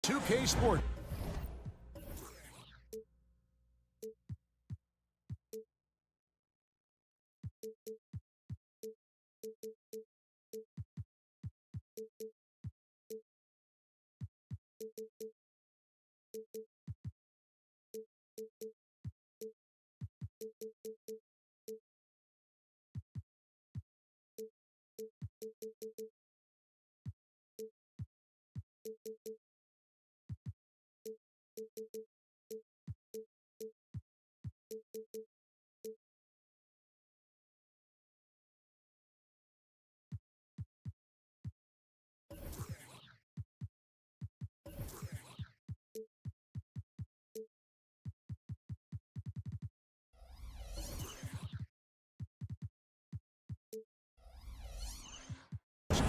2K Sport.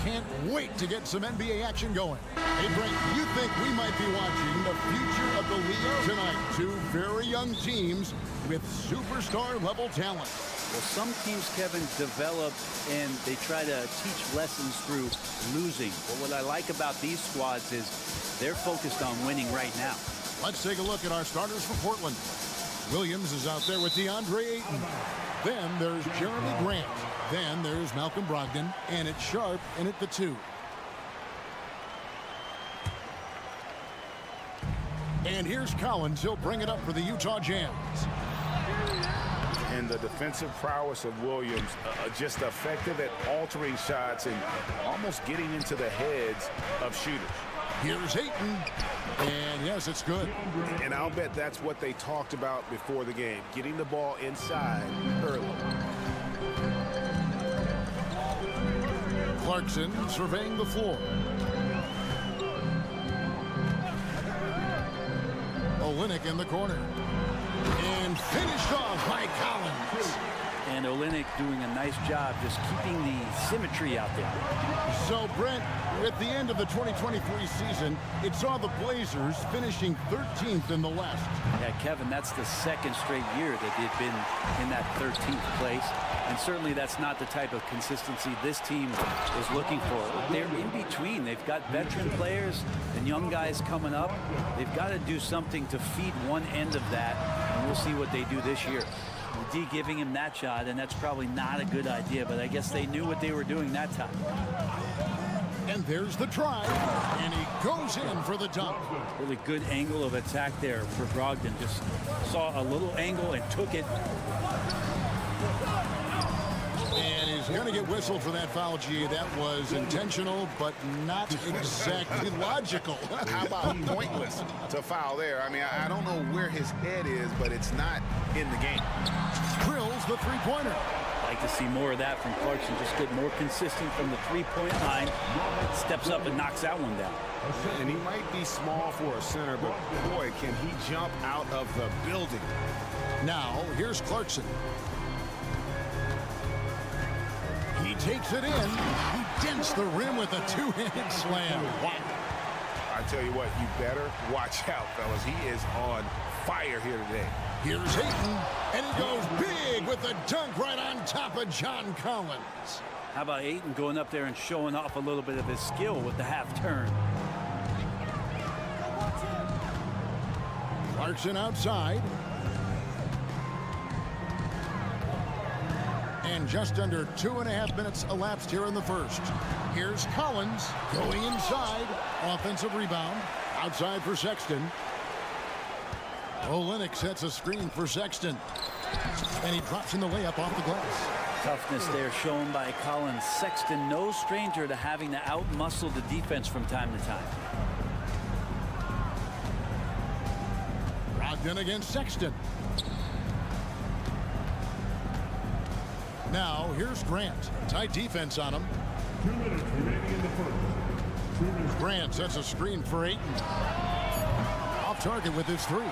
Can't wait to get some NBA action going. Hey, Brent, you think we might be watching the future of the league tonight? Two very young teams with superstar-level talent. Well, some teams, Kevin, develop and they try to teach lessons through losing. But what I like about these squads is they're focused on winning right now. Let's take a look at our starters for Portland. Williams is out there with DeAndre Ayton. Then there's Jeremy Grant. Then there's Malcolm Brogdon, and it's Sharp in at the 2. And here's Collins. He'll bring it up for the Utah Jazz. And the defensive prowess of Williams, just effective at altering shots and almost getting into the heads of shooters. Here's Ayton, and yes, it's good. And I'll bet that's what they talked about before the game, getting the ball inside early. Clarkson surveying the floor. Olynyk in the corner. And finished off by Collins. And Olynyk doing a nice job just keeping the symmetry out there. So, Brent, at the end of the 2023 season, it saw the Blazers finishing 13th in the West. Yeah, Kevin, that's the second straight year that they've been in that 13th place. And certainly that's not the type of consistency this team is looking for. They're in between. They've got veteran players and young guys coming up. They've got to do something to feed one end of that, and we'll see what they do this year. D giving him that shot, and that's probably not a good idea, but I guess they knew what they were doing that time. And there's the drive, and he goes in for the dunk. Really good angle of attack there for Brogdon. Just saw a little angle and took it. And he's going to get whistled for that foul, G. That was intentional, but not exactly logical. How about pointless to foul there? I mean, I don't know where his head is, but it's not in the game. Drills the three-pointer. Like to see more of that from Clarkson. Just get more consistent from the three-point line. Steps up and knocks that one down. And he might be small for a center, but boy, can he jump out of the building. Now, here's Clarkson. He takes it in. He dents the rim with a two-handed slam. Wow. I tell you what, you better watch out, fellas. He is on fire here today. Here's Ayton, and he goes big with a dunk right on top of John Collins. How about Ayton going up there and showing off a little bit of his skill with the half turn? Clarkson outside. And just under 2.5 minutes elapsed here in the first. Here's Collins going inside. Offensive rebound. Outside for Sexton. Olynyk sets a screen for Sexton. And he drops in the layup off the glass. Toughness there shown by Collins. Sexton, no stranger to having to out-muscle the defense from time to time. Brogdon against Sexton. Now, here's Grant. Tight defense on him. 2 minutes remaining in the first. Grant sets a screen for Ayton. Off target with his three.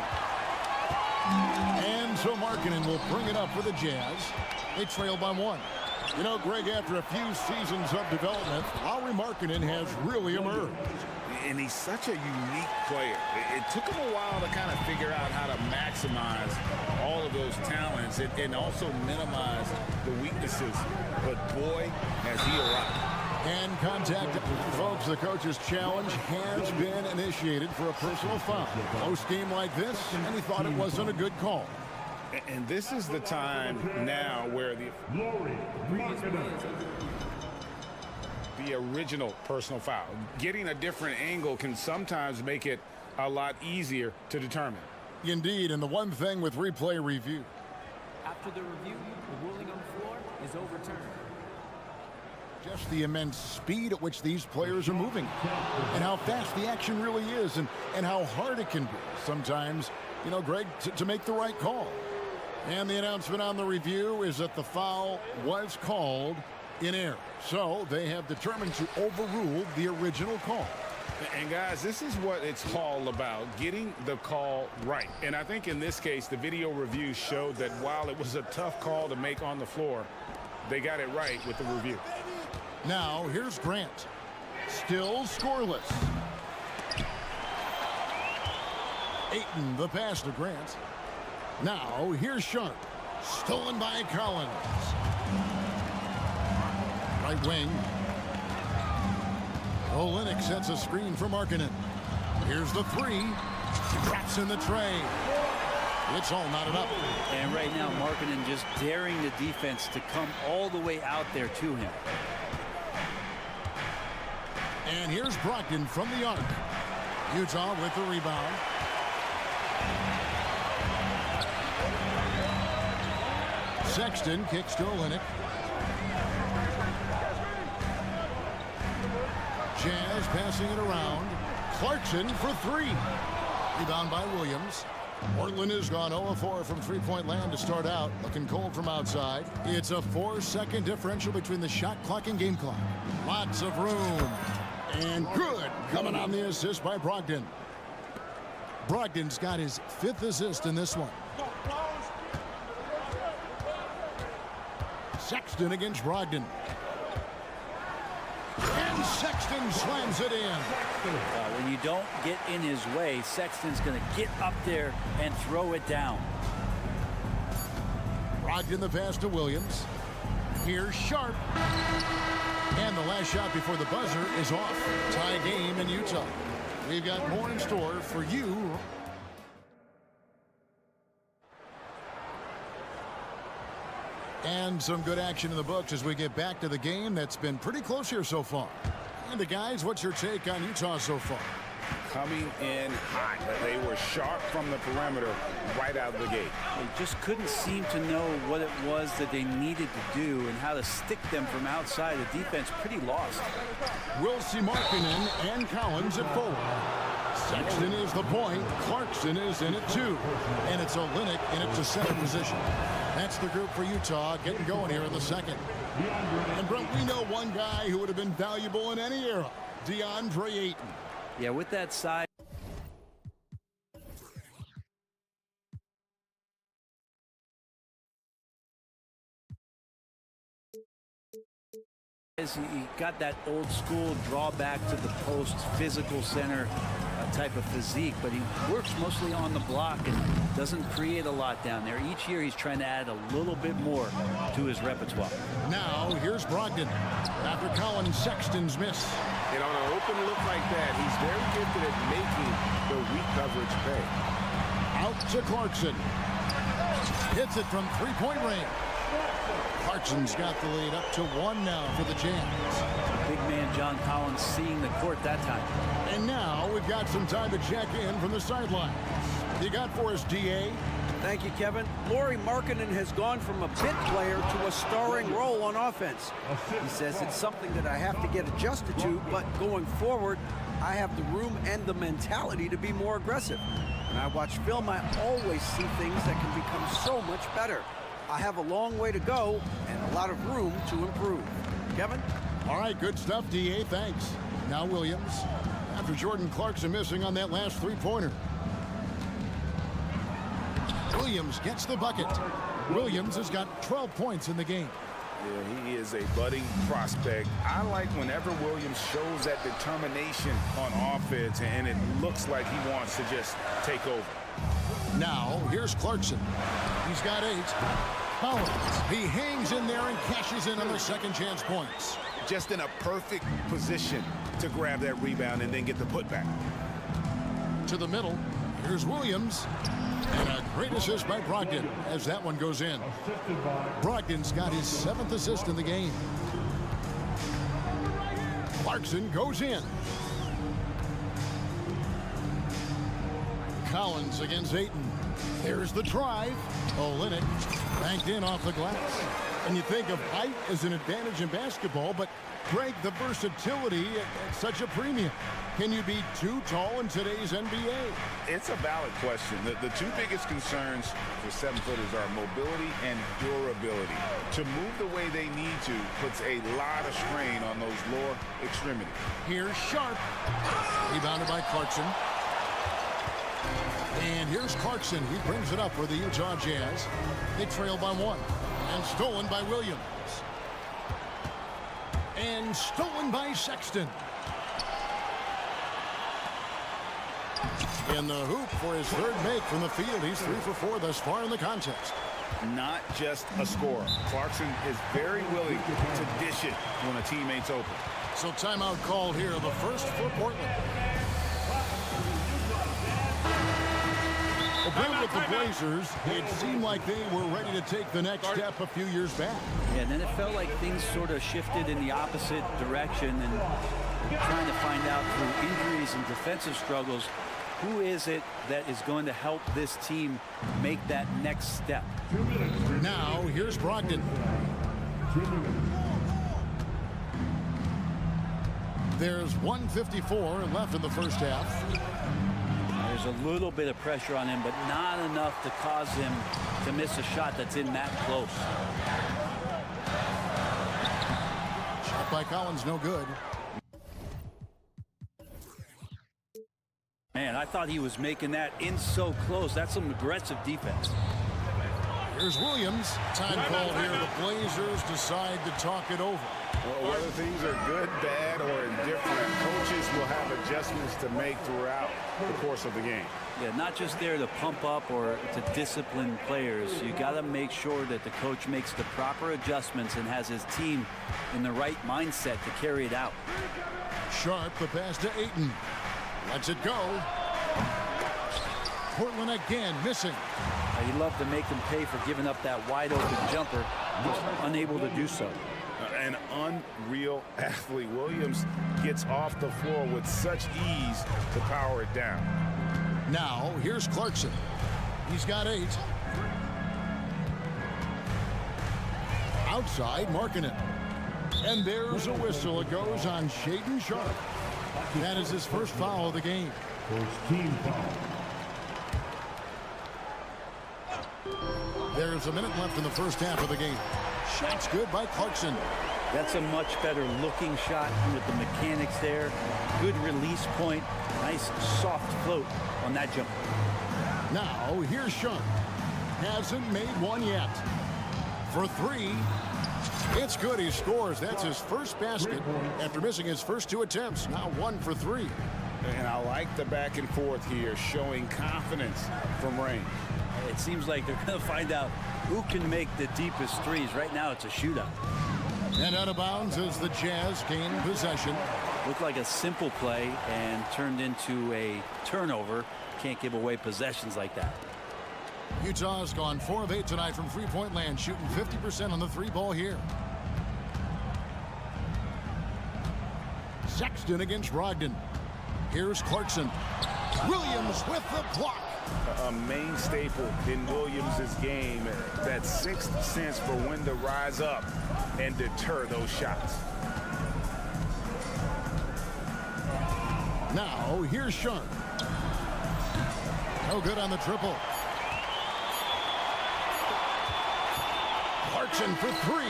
And so Markkanen will bring it up for the Jazz. They trail by 1. You know, Greg, after a few seasons of development, Lauri Markkanen has really emerged. And he's such a unique player. It took him a while to kind of figure out how to maximize all of those talents and also minimize the weaknesses. But boy, has he arrived. And contact, folks. Perhaps the coach's challenge has been initiated for a personal foul. Close game like this, and he thought it wasn't a good call. And this is the time now where the original personal foul. Getting a different angle can sometimes make it a lot easier to determine. Indeed, and the one thing with replay review. After the review, the ruling on the floor is overturned. Just the immense speed at which these players are moving and how fast the action really is and how hard it can be sometimes, you know, Greg, to make the right call. And the announcement on the review is that the foul was called in error. So they have determined to overrule the original call. And guys, this is what it's all about, getting the call right. And I think in this case, the video review showed that while it was a tough call to make on the floor, they got it right with the review. Now, here's Grant. Still scoreless. Ayton, the pass to Grant. Now, here's Sharp. Stolen by Collins. Right wing. Olynyk sets a screen for Markkanen. Here's the three. Drops in the tray. It's all knotted up. And right now, Markkanen just daring the defense to come all the way out there to him. And here's Brogdon from the arc. Utah with the rebound. Sexton kicks to Olynyk. Jazz passing it around. Clarkson for three. Rebound by Williams. Portland has gone 0-4 from three-point land to start out. Looking cold from outside. It's a 4-second differential between the shot clock and game clock. Lots of room. And good. Coming on the assist by Brogdon. Brogdon's got his 5th assist in this one. Sexton against Brogdon. And Sexton slams it in. When you don't get in his way, Sexton's going to get up there and throw it down. Brogdon the pass to Williams. Here's Sharp. And the last shot before the buzzer is off. Tie game in Utah. We've got more in store for you. And some good action in the books as we get back to the game that's been pretty close here so far. And the guys, what's your take on Utah so far? Coming in hot. They were sharp from the perimeter right out of the gate. They just couldn't seem to know what it was that they needed to do and how to stick them from outside. The defense pretty lost. We'll see Markkanen and Collins at forward. Sexton is the point. Clarkson is in at 2. And it's Olynyk in it to center position. That's the group for Utah getting going here in the second. And Brent, we know one guy who would have been valuable in any era. DeAndre Ayton. Yeah, with that size. He got that old school drawback to the post, physical center type of physique, but he works mostly on the block and doesn't create a lot down there. Each year he's trying to add a little bit more to his repertoire. Now here's Brogdon after Colin Sexton's miss. And on an open look like that, he's very gifted at making the weak coverage pay. Out to Clarkson. Hits it from three-point range. Clarkson's got the lead up to 1 now for the Jazz. Big man John Collins seeing the court that time. And now we've got some time to check in from the sidelines. You got for us, DA? Thank you, Kevin. Lauri Markkanen has gone from a bit player to a starring role on offense. He says it's something that I have to get adjusted to, but going forward, I have the room and the mentality to be more aggressive. When I watch film, I always see things that can become so much better. I have a long way to go and a lot of room to improve. Kevin? All right, good stuff, DA. Thanks. Now Williams. After Jordan Clarkson missing on that last three-pointer. Williams gets the bucket. Williams has got 12 points in the game. Yeah, he is a budding prospect. I like whenever Williams shows that determination on offense, and it looks like he wants to just take over. Now, here's Clarkson. He's got 8. Collins, he hangs in there and cashes in on their second chance points. just in a perfect position to grab that rebound and then get the putback. To the middle. Here's Williams. And a great assist by Brogdon as that one goes in. Assisted by Brogdon's got his 7th assist in the game. Clarkson goes in. Collins against Ayton. There's the drive. Olynyk banked in off the glass. And you think of height as an advantage in basketball, but Greg, the versatility at such a premium. Can you be too tall in today's NBA? It's a valid question. The two biggest concerns for 7-footers are mobility and durability. To move the way they need to puts a lot of strain on those lower extremities. Here's Sharp. Rebounded by Clarkson. And here's Clarkson. He brings it up for the Utah Jazz. They trail by 1. And stolen by Williams. And stolen by Sexton. In the hoop for his 3rd make from the field. He's 3 for 4 thus far in the contest. Not just a scorer. Clarkson is very willing to dish it when a teammate's open. So timeout call here, the first for Portland. Well, Ben, with the Blazers, it seemed like they were ready to take the next step a few years back. Yeah, and then it felt like things sort of shifted in the opposite direction, and trying to find out through injuries and defensive struggles, who is it that is going to help this team make that next step? Now, here's Brogdon. There's 1:54 left in the first half. There's a little bit of pressure on him, but not enough to cause him to miss a shot that's in that close. Shot by Collins, no good. Man, I thought he was making that in so close. That's some aggressive defense. Here's Williams. Time call here. The Blazers decide to talk it over. Well, whether things are good, bad, or indifferent, coaches will have adjustments to make throughout the course of the game. Yeah, not just there to pump up or to discipline players. You got to make sure that the coach makes the proper adjustments and has his team in the right mindset to carry it out. Sharp, the pass to Ayton. Lets it go. Portland again missing. You love to make them pay for giving up that wide open jumper, just unable to do so. An unreal athlete. Williams gets off the floor with such ease to power it down. Now, here's Clarkson. He's got 8. Outside, Markkanen. And there's a whistle. It goes on Shaedon Sharp. That is his first foul of the game. first team foul. There's a minute left in the first half of the game. Shot's good by Clarkson. That's a much better looking shot with the mechanics there. Good release point. Nice soft float on that jumper. Now, here's Sharp. Hasn't made one yet. For 3. It's good. He scores. That's his first basket after missing his first 2 attempts. Now 1 for 3. And I like the back and forth here, showing confidence from range. It seems like they're going to find out who can make the deepest threes. Right now, it's a shootout. And out of bounds as the Jazz gain possession. Looked like a simple play and turned into a turnover. Can't give away possessions like that. Utah's gone 4 of 8 tonight from three-point land, shooting 50% on the 3-ball here. Sexton against Brogdon. Here's Clarkson. Williams with the block. A main staple in Williams' game, that sixth sense for when to rise up and deter those shots. Now, here's Sharp. No good on the triple. Clarkson for 3.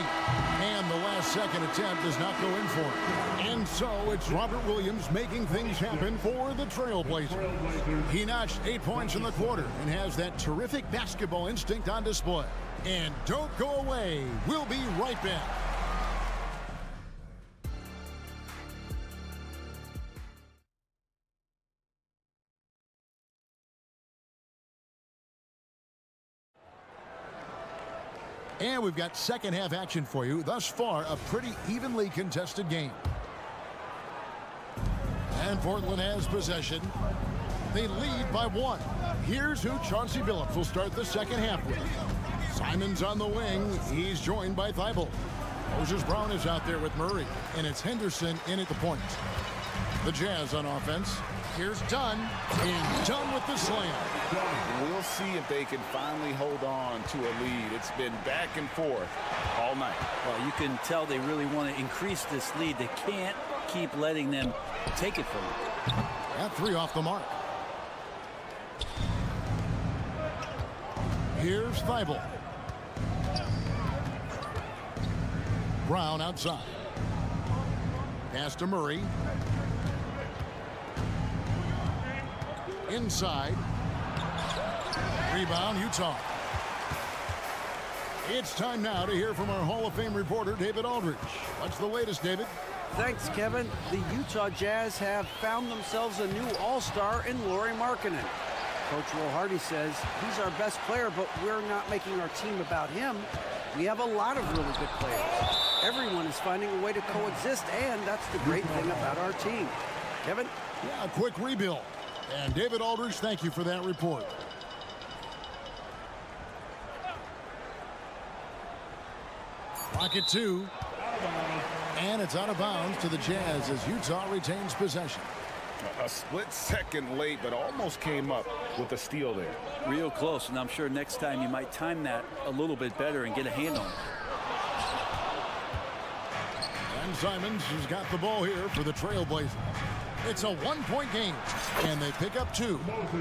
And the last second attempt does not go in for him. And so it's Robert Williams making things happen for the Trailblazers. He notched 8 points in the quarter and has that terrific basketball instinct on display. And don't go away. We'll be right back. And we've got second half action for you. Thus far, a pretty evenly contested game. And Portland has possession. They lead by 1. Here's who Chauncey Billups will start the second half with. Simons on the wing. He's joined by Thibault. Moses Brown is out there with Murray. And it's Henderson in at the point. The Jazz on offense. Here's Dunn. And Dunn with the slam. We'll see if they can finally hold on to a lead. It's been back and forth all night. Well, you can tell they really want to increase this lead. They can't keep letting them take it from them. At 3 off the mark. Here's Thibault. Brown outside. Pass to Murray. Inside. Rebound, Utah. It's time now to hear from our Hall of Fame reporter, David Aldridge. What's the latest, David? Thanks, Kevin. The Utah Jazz have found themselves a new all-star in Lauri Markkanen. Coach Will Hardy says he's our best player, but we're not making our team about him. We have a lot of really good players. Everyone is finding a way to coexist, and that's the great thing about our team. Kevin? Yeah, a quick rebuild. And David Aldridge, thank you for that report. Clock at 2. And it's out of bounds to the Jazz as Utah retains possession. A split second late, but almost came up with a steal there. Real close, and I'm sure next time you might time that a little bit better and get a hand on it. And Simons has got the ball here for the Trailblazers. It's a 1-point game, and they pick up 2.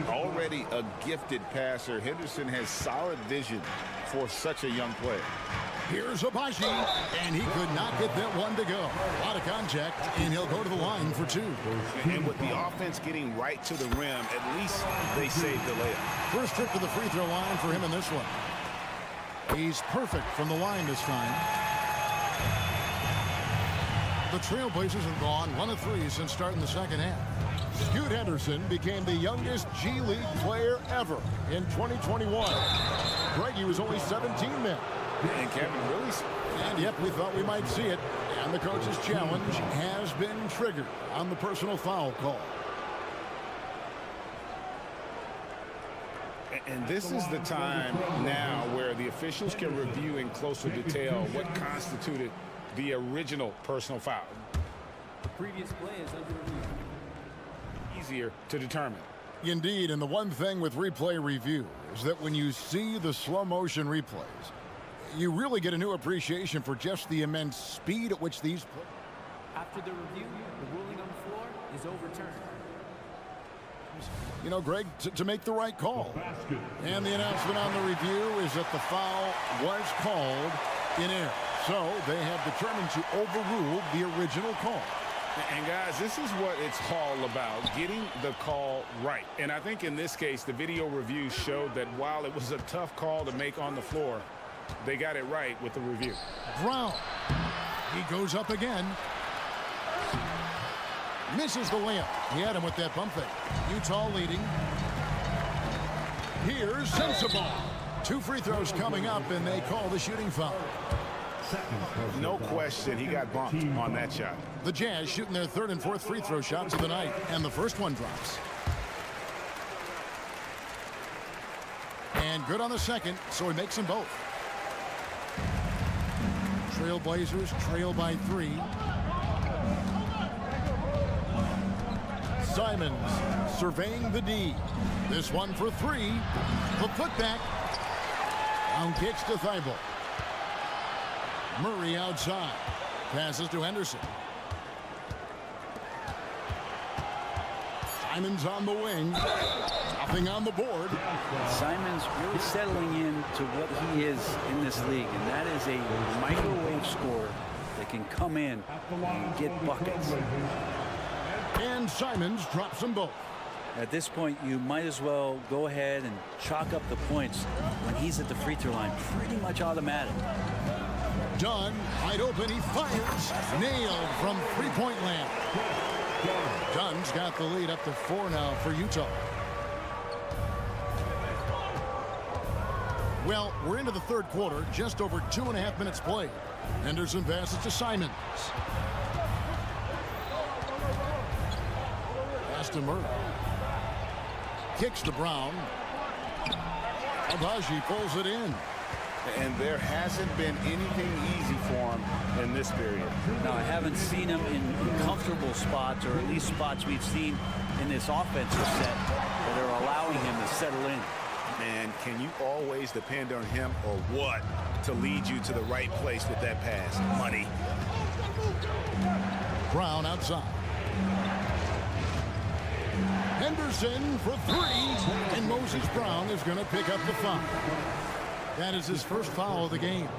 Already a gifted passer, Henderson has solid vision for such a young player. Here's Abaji, and he could not get that one to go. A lot of contact, and he'll go to the line for 2. And with the offense getting right to the rim, at least they saved the layup. First trip to the free throw line for him in this one. He's perfect from the line this time. The Trailblazers have gone 1 of 3 since starting the second half. Scoot Henderson became the youngest G League player ever in 2021. Greggy was only 17 then. And Kevin, really? And yep, we thought we might see it. And the coach's challenge has been triggered on the personal foul call. And this is the time now where the officials can review in closer detail what constituted the original personal foul. The previous play is under review. Easier to determine. Indeed, and the one thing with replay review is that when you see the slow motion replays, you really get a new appreciation for just the immense speed at which these plays. After the review, the ruling on the floor is overturned. You know, Greg, to make the right call. And the announcement on the review is that the foul was called in air. So they have determined to overrule the original call. And guys, this is what it's all about, getting the call right. And I think in this case, the video review showed that while it was a tough call to make on the floor, they got it right with the review. Brown. He goes up again. Misses the layup. He had him with that bump fake. Utah leading. Here's Sensabaugh. 2 free throws coming up, and they call the shooting foul. No question, he got bumped on that shot. The Jazz shooting their 3rd and 4th free throw shots of the night, and the first one drops. And good on the second, so he makes them both. Trailblazers trail by 3. Simons surveying the D. This one for 3. The putback. Down kicks to Thibault. Murray outside. Passes to Henderson. Simons on the wing. Nothing on the board. Simons really settling into what he is in this league, and that is a microwave scorer that can come in and get buckets. And Simons drops them both. At this point, you might as well go ahead and chalk up the points when he's at the free throw line. Pretty much automatic. Dunn, wide open, he fires. Nailed from three-point land. Dunn's got the lead up to 4 now for Utah. Well, we're into the third quarter, just over 2.5 minutes played. Henderson passes to Simons. Pass to Murray. Kicks to Brown. Abaji pulls it in. And there hasn't been anything easy for him in this period. Now, I haven't seen him in comfortable spots, or at least spots we've seen in this offensive set that are allowing him to settle in. Man, can you always depend on him or what to lead you to the right place with that pass? Money. Brown outside. Henderson for three, and Moses Brown is going to pick up the foul. That is his first foul of the game.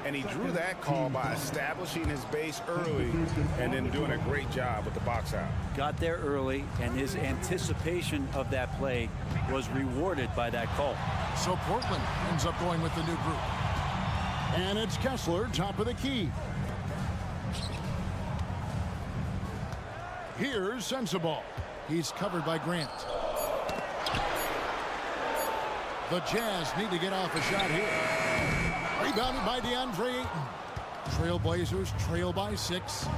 And he drew that call by establishing his base early and then doing a great job with the box out. Got there early, and his anticipation of that play was rewarded by that call. So Portland ends up going with the new group. And it's Kessler, top of the key. Here's Sensabaugh. He's covered by Grant. The Jazz need to get off a shot here. Rebounded by DeAndre Ayton. Trailblazers trail by 6.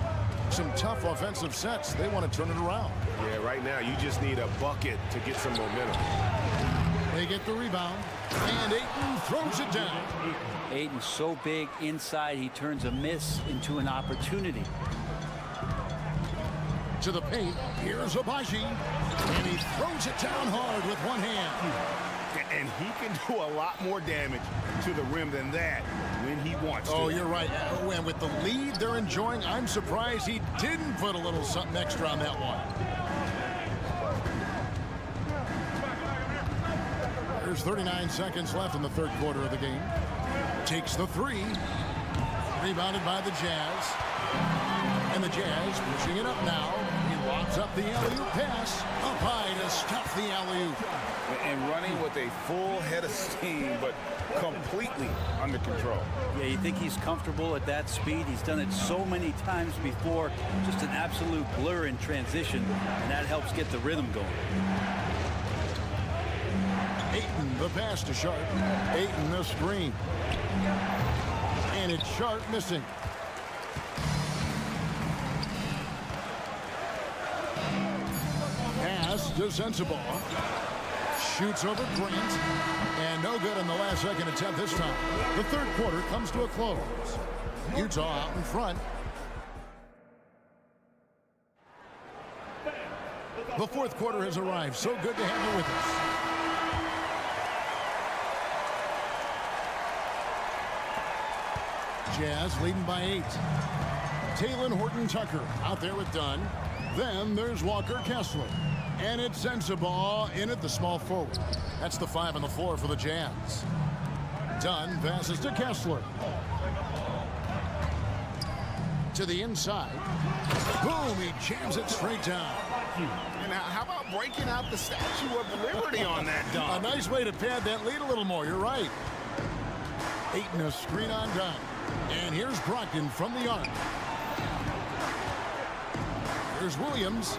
Some tough offensive sets. They want to turn it around. Yeah, right now you just need a bucket to get some momentum. They get the rebound, and Ayton throws it down. Ayton's so big inside, he turns a miss into an opportunity. To the paint, here's Abaji, and he throws it down hard with one hand. And he can do a lot more damage to the rim than that when he wants to. Oh, you're right. And with the lead they're enjoying, I'm surprised he didn't put a little something extra on that one. There's 39 seconds left in the third quarter of the game. Takes the three. Rebounded by the Jazz. And the Jazz pushing it up now. He lobs up the alley-oop pass. Up high to stuff the alley-oop. And running with a full head of steam, but completely under control. Yeah, you think he's comfortable at that speed. He's done it so many times before. Just an absolute blur in transition, and that helps get the rhythm going. Ayton, the pass to Sharp. Ayton, the screen. And it's Sharp missing. Pass to Sensabaugh. Shoots over Grant. And no good in the last second attempt this time. The third quarter comes to a close. Utah out in front. The fourth quarter has arrived. So good to have you with us. Jazz leading by 8. Talen Horton-Tucker out there with Dunn. Then there's Walker Kessler. And it's Sensabaugh in at the small forward. That's the 5 on the floor for the Jazz. Dunn passes to Kessler. To the inside. Boom, he jams it straight down. Now, how about breaking out the Statue of Liberty on that dunk? A nice way to pad that lead a little more, you're right. Ayton a screen on Dunn. And here's Brogdon from the arc. Here's Williams.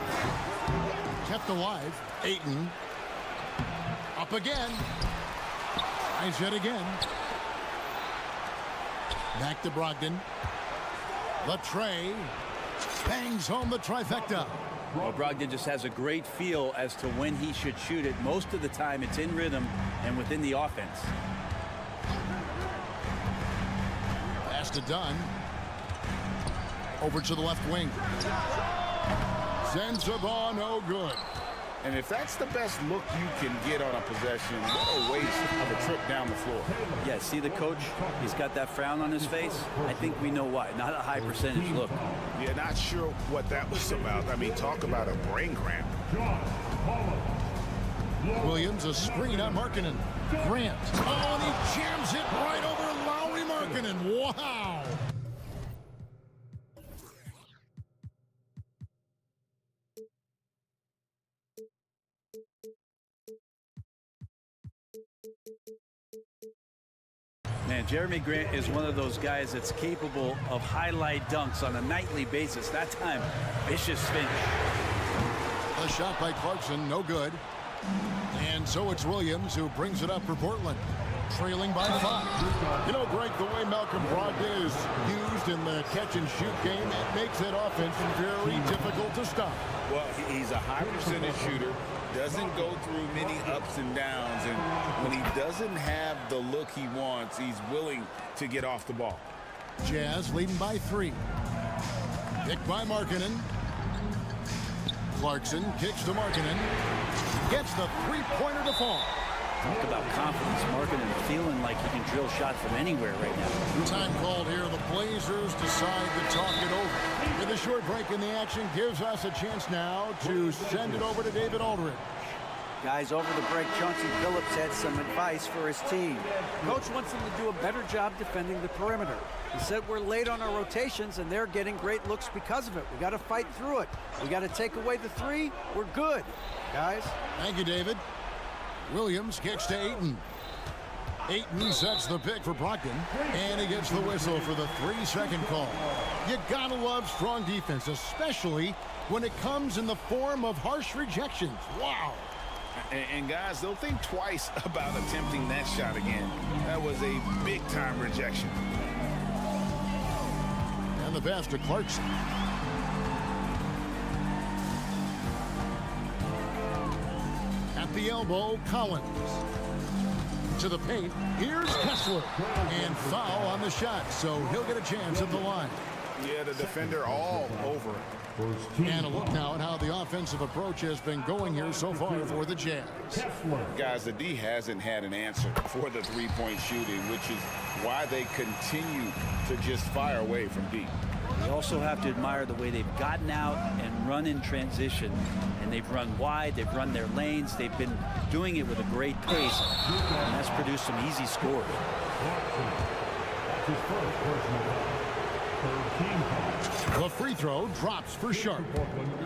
Kept alive. Ayton. Up again. Tries yet again. Back to Brogdon. Latrey bangs home the trifecta. Well, Brogdon just has a great feel as to when he should shoot it. Most of the time, it's in rhythm and within the offense. Pass to Dunn. Over to the left wing. Sensabaugh, no good. And if that's the best look you can get on a possession, what a waste of a trip down the floor. Yeah, see the coach? He's got that frown on his face. I think we know why. Not a high percentage look. Yeah, not sure what that was about. I mean, talk about a brain cramp. Williams, a screen on Markkanen. Grant. Oh, and he jams it right over Lauri Markkanen. Wow. Man, Jeremy Grant is one of those guys that's capable of highlight dunks on a nightly basis. That time, vicious finish. A shot by Clarkson, no good. And so it's Williams who brings it up for Portland. trailing by 5. You know, Greg, the way Malcolm Brogdon is used in the catch-and-shoot game, it makes that offense very difficult to stop. Well, he's a high percentage shooter, doesn't go through many ups and downs, and when he doesn't have the look he wants, he's willing to get off the ball. Jazz leading by 3. Picked by Markkanen. Clarkson kicks to Markkanen. Gets the three-pointer to fall. Talk about confidence. Markkanen feeling like he can drill shots from anywhere right now. Time called here. The Blazers decide to talk it over. With a short break in the action, gives us a chance now to send it over to David Aldridge. Guys, over the break, Chauncey Billups had some advice for his team. Coach wants them to do a better job defending the perimeter. He said we're late on our rotations, and they're getting great looks because of it. We got to fight through it. We got to take away the 3. We're good, guys. Thank you, David. Williams kicks to Ayton. Ayton sets the pick for Brogdon, and he gets the whistle for the 3-second call. You gotta love strong defense, especially when it comes in the form of harsh rejections. Wow. And guys, they'll think twice about attempting that shot again. That was a big-time rejection. And the pass to Clarkson. At the elbow, Collins. To the paint, here's Kessler. And foul on the shot, so he'll get a chance at the line. Yeah, the defender all over it. And a look now at how the offensive approach has been going here so far for the Jazz. Guys, the D hasn't had an answer for the three-point shooting, which is why they continue to just fire away from deep. You also have to admire the way they've gotten out and run in transition. And they've run wide, they've run their lanes, they've been doing it with a great pace. And that's produced some easy scores. The free throw drops for Sharp.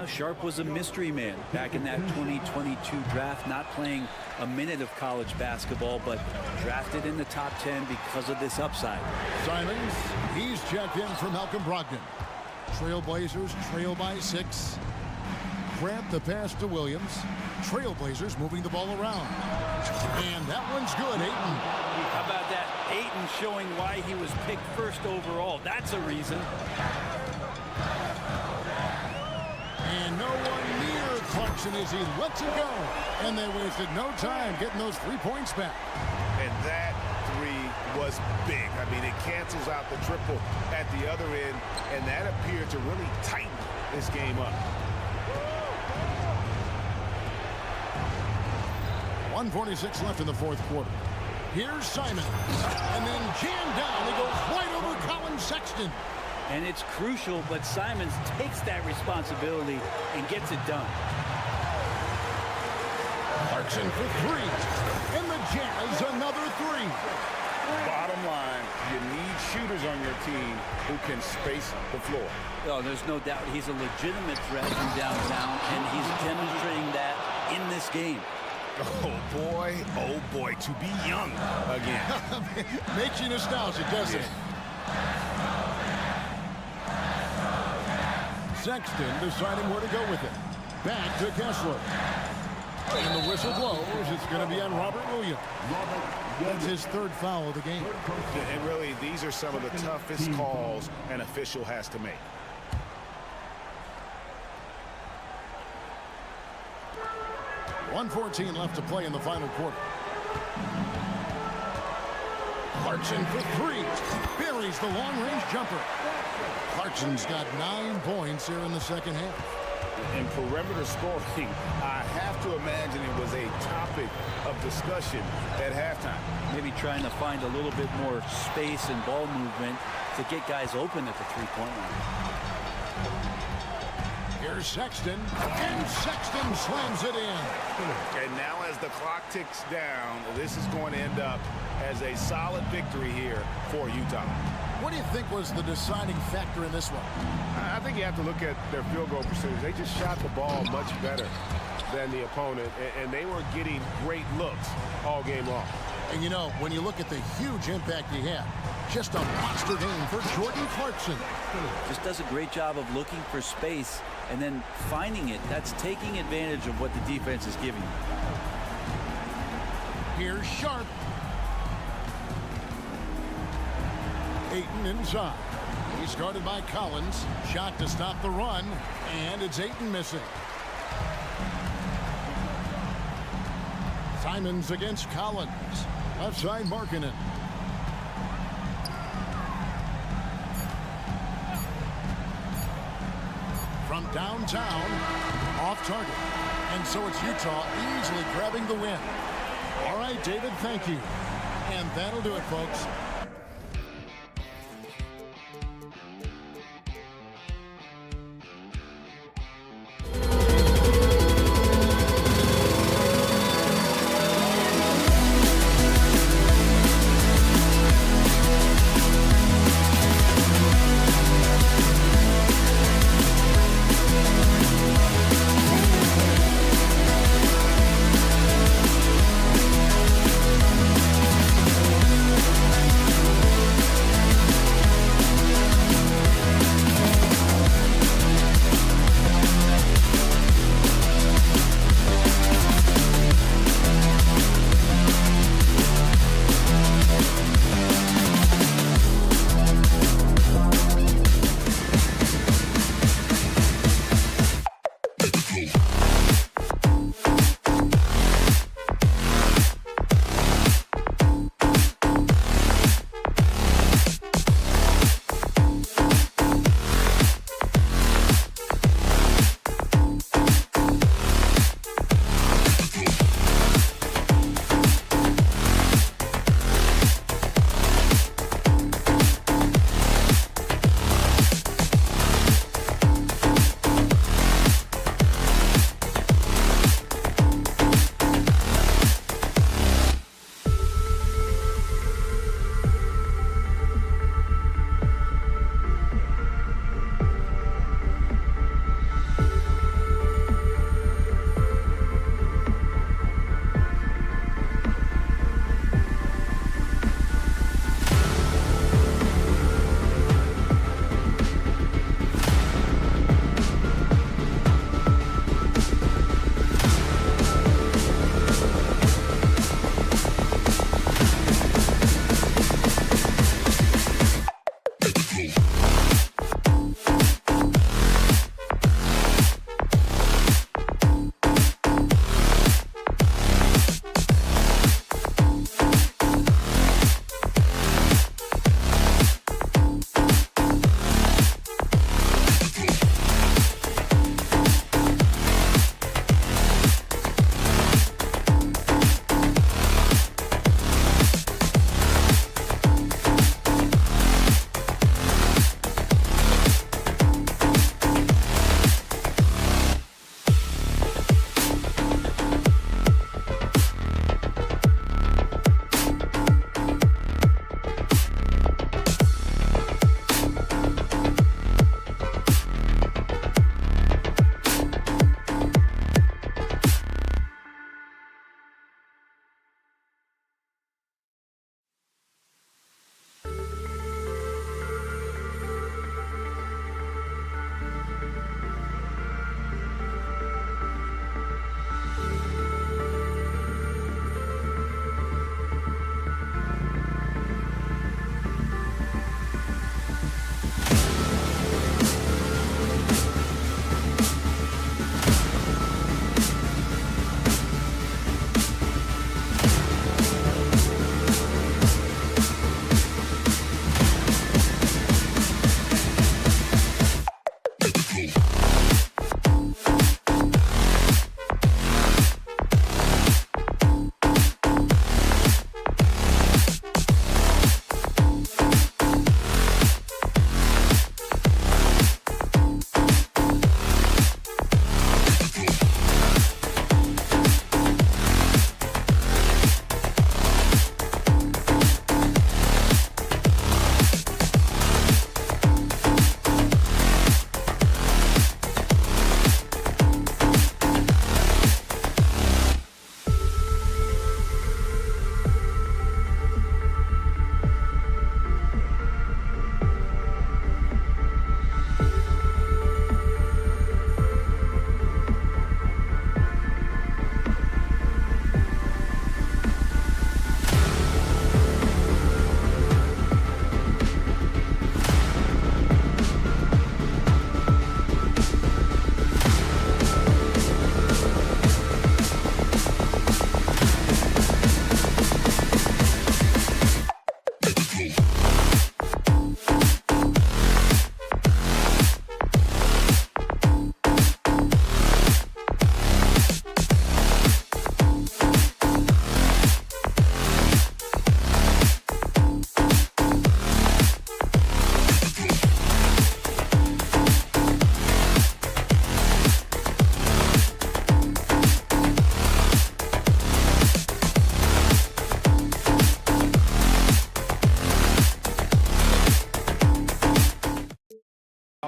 Sharp was a mystery man back in that 2022 draft, not playing a minute of college basketball, but drafted in the top 10 because of this upside. Simons, he's checked in for Malcolm Brogdon. Trailblazers trail by 6. Grant the pass to Williams. Trailblazers moving the ball around. And that one's good, Ayton. How about that? Ayton showing why he was picked first overall. That's a reason. And no one near Clarkson as he lets it go. And they wasted no time getting those 3 points back. And that 3 was big. I mean, it cancels out the triple at the other end, and that appeared to really tighten this game up. 1:46 left in the fourth quarter. Here's Simon. And then jammed down. He goes right over Colin Sexton. And it's crucial, but Simons takes that responsibility and gets it done. Clarkson for 3. And the Jazz another 3. Bottom line, you need shooters on your team who can space the floor. Oh, there's no doubt he's a legitimate threat from downtown, and he's demonstrating that in this game. Oh boy, to be young again. Makes you nostalgic, doesn't it? Sexton deciding where to go with it. Back to Kessler. And the whistle blows. It's going to be on Robert Williams. That's his 3rd foul of the game. And really, these are some of the toughest calls an official has to make. .114 left to play in the final quarter. Clarkson for 3. Buries the long-range jumper. Clarkson's got 9 points here in the second half. In perimeter scoring, I have to imagine it was a topic of discussion at halftime. Maybe trying to find a little bit more space and ball movement to get guys open at the three-point line. Here's Sexton, and Sexton slams it in. And now as the clock ticks down, this is going to end up as a solid victory here for Utah. What do you think was the deciding factor in this one? I think you have to look at their field goal percentage. They just shot the ball much better than the opponent, and they were getting great looks all game long. And you know, when you look at the huge impact he had, just a monster game for Jordan Clarkson. Just does a great job of looking for space and then finding it. That's taking advantage of what the defense is giving you. Here's Sharp. Ayton inside. He's guarded by Collins. Shot to stop the run, and it's Ayton missing. Simons against Collins. Left side, Markkanen. From downtown, off target. And so it's Utah easily grabbing the win. All right, David, thank you. And that'll do it, folks.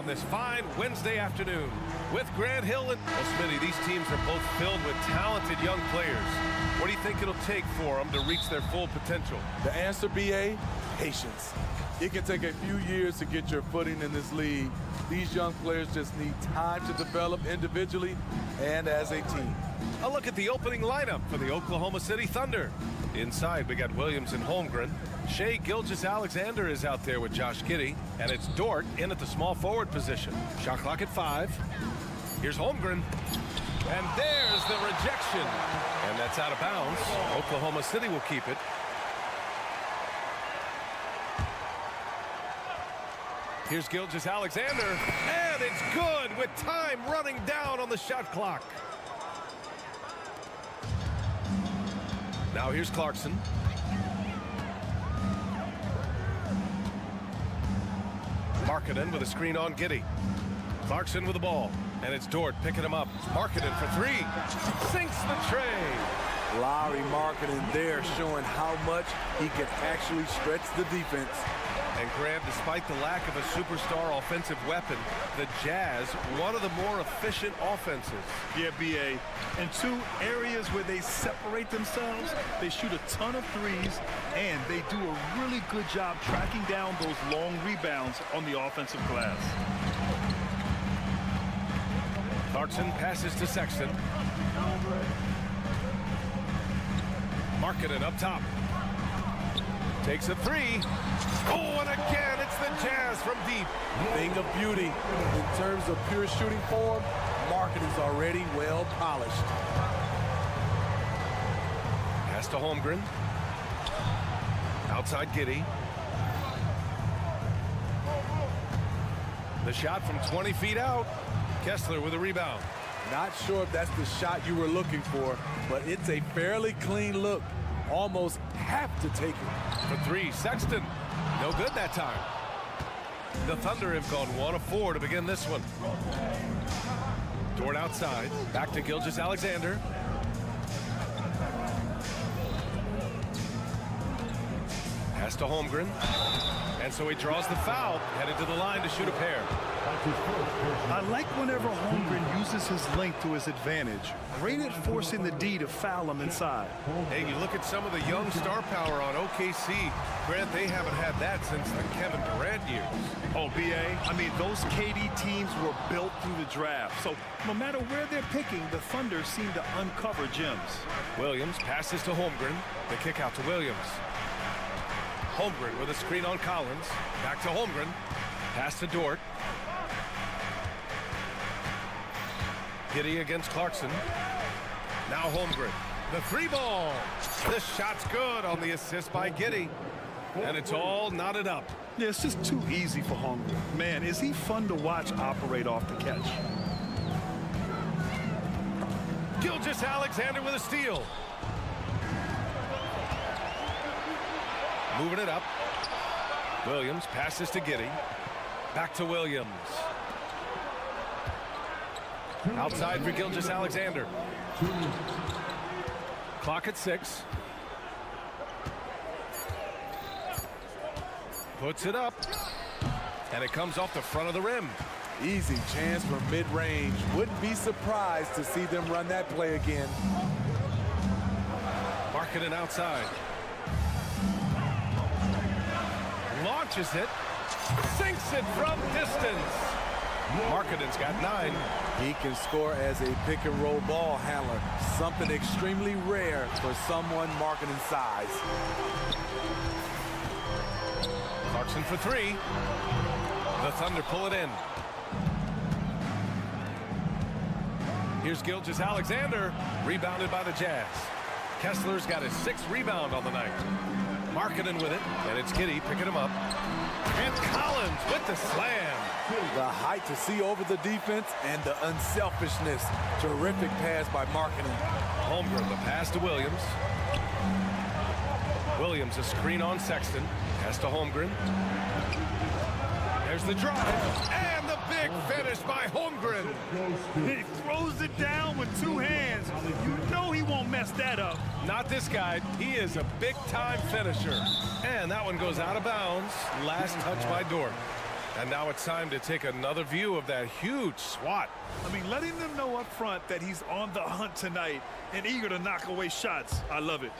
this fine Wednesday afternoon with Grant Hill and Smitty. These teams are both filled with talented young players. What do you think it'll take for them to reach their full potential? The answer, BA, patience. It can take a few years to get your footing in this league. These young players just need time to develop individually and as a team. A look at the opening lineup for the Oklahoma City Thunder. Inside, we got Williams and Holmgren. Shai Gilgeous-Alexander is out there with Josh Giddey, and it's Dort in at the small forward position. Shot clock at 5. Here's Holmgren, and there's the rejection, and that's out of bounds. Oklahoma City will keep it. Here's Gilgeous-Alexander, and it's good with time running down on the shot clock. Now here's Clarkson. Markkanen with a screen on Giddey. Clarkson with the ball, and it's Dort picking him up. Markkanen for 3. Sinks the tray. Larry Markkanen there showing how much he can actually stretch the defense. And Graham, despite the lack of a superstar offensive weapon, the Jazz, one of the more efficient offenses. Yeah, BA. In 2 areas where they separate themselves, they shoot a ton of threes, and they do a really good job tracking down those long rebounds on the offensive glass. Clarkson passes to Sexton. Markkanen up top. Takes a 3. Oh, and again, it's the Jazz from deep. Thing of beauty. In terms of pure shooting form, Markkanen's already well polished. Pass to Holmgren. Outside Giddey. The shot from 20 feet out. Kessler with a rebound. Not sure if that's the shot you were looking for, but it's a fairly clean look. Almost have to take it. For 3, Sexton. No good that time. The Thunder have gone 1 of 4 to begin this one. Dort outside. Back to Gilgeous-Alexander. Pass to Holmgren. And so he draws the foul, headed to the line to shoot a pair. I like whenever Holmgren uses his length to his advantage. Great at forcing the D to foul him inside. Hey, you look at some of the young star power on OKC. Grant, they haven't had that since the Kevin Durant years. Oh, BA, I mean, those KD teams were built through the draft. So no matter where they're picking, the Thunder seem to uncover gems. Williams passes to Holmgren. The kick out to Williams. Holmgren with a screen on Collins. Back to Holmgren. Pass to Dort. Giddey against Clarkson. Now Holmgren. The 3 ball. This shot's good on the assist by Giddey. And it's all knotted up. Yeah, it's just too easy for Holmgren. Man, is he fun to watch operate off the catch. Gilgeous-Alexander with a steal. Moving it up. Williams passes to Giddey. Back to Williams. Outside for Gilgeous-Alexander. Clock at 6. Puts it up. And it comes off the front of the rim. Easy chance for mid-range. Wouldn't be surprised to see them run that play again. Markkanen outside. Launches it. Sinks it from distance. Markkanen's got 9. He can score as a pick-and-roll ball handler. Something extremely rare for someone Markkanen's size. Clarkson for 3. The Thunder pull it in. Here's Gilgeous-Alexander, rebounded by the Jazz. Kessler's got his 6th rebound on the night. Markkanen with it, and it's Giddey picking him up. And Collins with the slam. The height to see over the defense and the unselfishness. Terrific pass by Markkanen. Holmgren, the pass to Williams. Williams, a screen on Sexton. Pass to Holmgren. There's the drive, and the big finish by Holmgren. He throws it down with 2 hands. You know he won't mess that up. Not this guy. He is a big-time finisher. And that one goes out of bounds. Last touch by Dort. And now it's time to take another view of that huge swat. I mean, letting them know up front that he's on the hunt tonight and eager to knock away shots. I love it.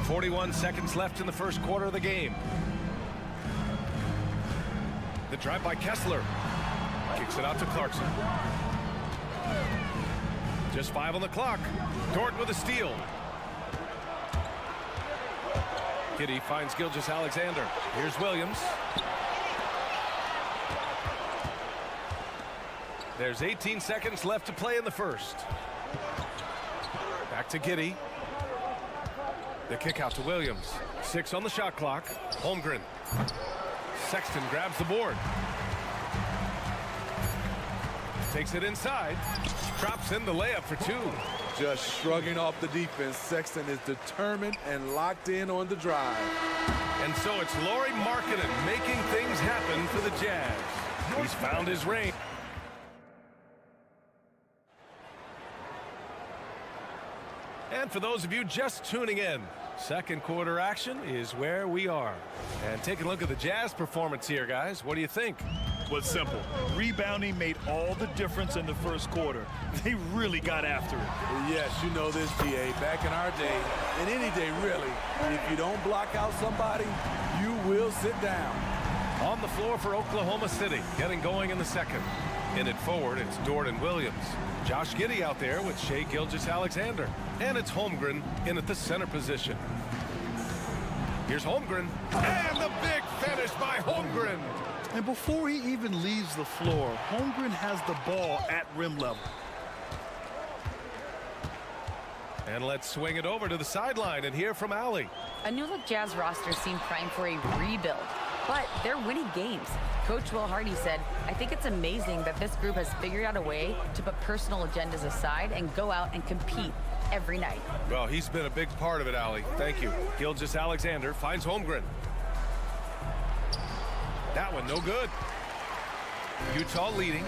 41 seconds left in the first quarter of the game. The drive by Kessler. Kicks it out to Clarkson. Just 5 on the clock. Dort with a steal. Kitty finds Skijesss-Alexander. Here's Williams. There's 18 seconds left to play in the first. Back to Giddy. The kick out to Williams. 6 on the shot clock. Holmgren. Sexton grabs the board. Takes it inside. Drops in the layup for 2. Just shrugging off the defense. Sexton is determined and locked in on the drive. And so it's Lauri Markkanen making things happen for the Jazz. He's found his range. And for those of you just tuning in, second quarter action is where we are. And take a look at the Jazz performance here, guys. What do you think? Well, it's simple. Rebounding made all the difference in the first quarter. They really got after it. Yes, you know this, PA. Back in our day, and any day really, if you don't block out somebody, you will sit down. On the floor for Oklahoma City, getting going in the second. In it forward, it's Dort and Williams. Josh Giddey out there with Shai Gilgeous-Alexander. And it's Holmgren in at the center position. Here's Holmgren. And the big finish by Holmgren. And before he even leaves the floor, Holmgren has the ball at rim level. And let's swing it over to the sideline and hear from Allie. A new-look Jazz roster seemed primed for a rebuild, but they're winning games. Coach Will Hardy said, "I think it's amazing that this group has figured out a way to put personal agendas aside and go out and compete every night." Well, he's been a big part of it, Allie. Thank you. Gilgeous-Alexander finds Holmgren. That one no good. Utah leading.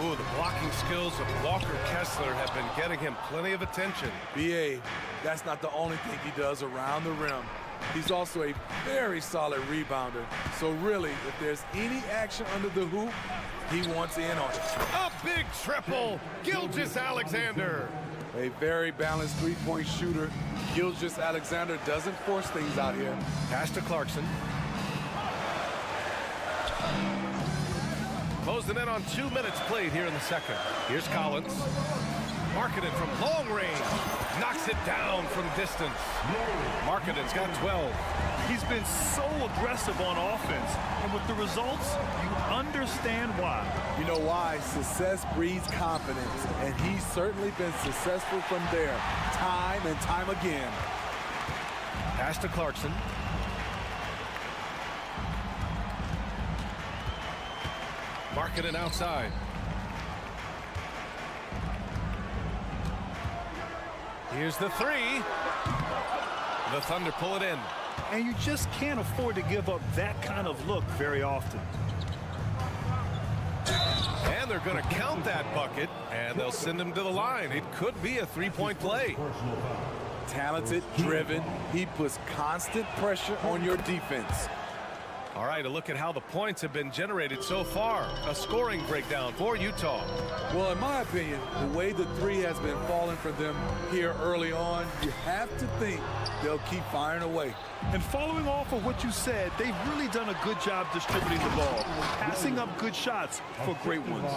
Ooh, the blocking skills of Walker Kessler have been getting him plenty of attention. BA, that's not the only thing he does around the rim. He's also a very solid rebounder. So really, if there's any action under the hoop, he wants in on it. A big triple. Gilgeous-Alexander. A very balanced three-point shooter. Gilgeous-Alexander doesn't force things out here. Pass to Clarkson. Closed it in on 2 minutes played here in the second. Here's Collins. Markkanen from long range. Knocks it down from distance. Markkanen's got 12. He's been so aggressive on offense, and with the results, you understand why. You know why? Success breeds confidence, and he's certainly been successful from there, time and time again. Pass to Clarkson. Markkanen outside. Here's the three. The Thunder pull it in. And you just can't afford to give up that kind of look very often. And they're going to count that bucket, and they'll send him to the line. It could be a three-point play. Talented, driven. He puts constant pressure on your defense. All right, a look at how the points have been generated so far. A scoring breakdown for Utah. Well, in my opinion, the way the three has been falling for them here early on, you have to think they'll keep firing away. And following off of what you said, they've really done a good job distributing the ball, passing up good shots for great ones.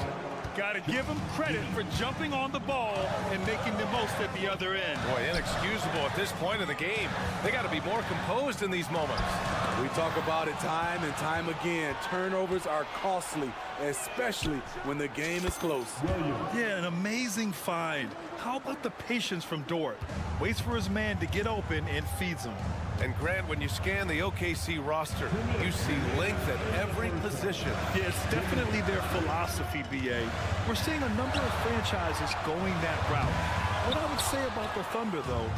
Got to give them credit for jumping on the ball and making the most at the other end. Boy, inexcusable at this point in the game. They got to be more composed in these moments. We talk about it time and time again. Turnovers are costly, especially when the game is close. Yeah, an amazing find. How about the patience from Dort? Waits for his man to get open and feeds him. And Grant, when you scan the OKC roster, you see length at every position. Yeah, it's definitely their philosophy, BA. We're seeing a number of franchises going that route. What I would say about the Thunder, though,